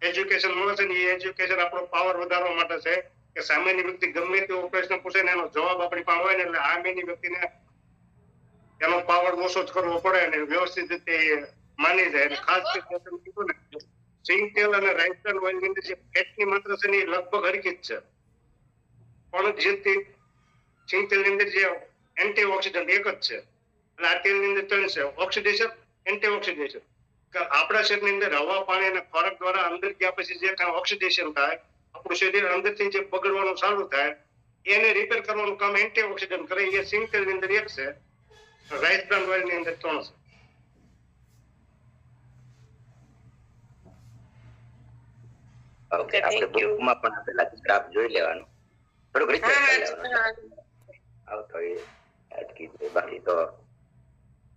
એજ્યુકેશન મળે છે ને એ એજ્યુકેશન આપણો પાવર વધારવા માટે છે કે સામેની વ્યક્તિ ગમે તેવો પ્રશ્ન પૂછે ને એનો જવાબ આપણી પાસે હોય ને એટલે સામેની વ્યક્તિને એનો પાવર ઓછો જ કરવો પડે અને વ્યવસ્થિત રીતે માની જાય. અને ખાસ કરીને તમે કીધું ને સિંગ તેલ અને રાઈસ બ્રાન્ડ ઓઇલ ની અંદર જે ફેટની માત્રા છે ને એ લગભગ હરકી જ છે, પણ જે સિંગ તેલ ની અંદર જે એન્ટીઓક્સિડન્ટ એક જ છે અને આ તેલ ની અંદર 3 છે, ઓક્સિડેશન, એન્ટીઓક્સિડેશન. આપણા શરીરની અંદર હવા, પાણી અને ખોરાક દ્વારા અંદર ગયા પછી જે કાંઈ ઓક્સિડેશન થાય, આપણું શરીર અંદરથી જે બગડવાનું ચાલુ થાય એને રિપેર કરવાનું કામ એન્ટીઓક્સિડન્ટ કરે. એ સિંગ તેલ ની અંદર 1 છે, રાઈસ બ્રાન્ડ ઓઇલ ની અંદર 3 છે. ઓકે, આપણે બુકમાં પણ આપેલા ગ્રાફ જોઈ લેવાનું, થોડુંક રિસર્ચ કરી લેવાનું. આવતો એ અટકી જાય, બાકી તો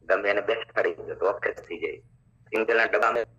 ગમે એને બેસાડી દો તો ઓકે થઈ જાય. સિંગ તેલના ડબ્બામાં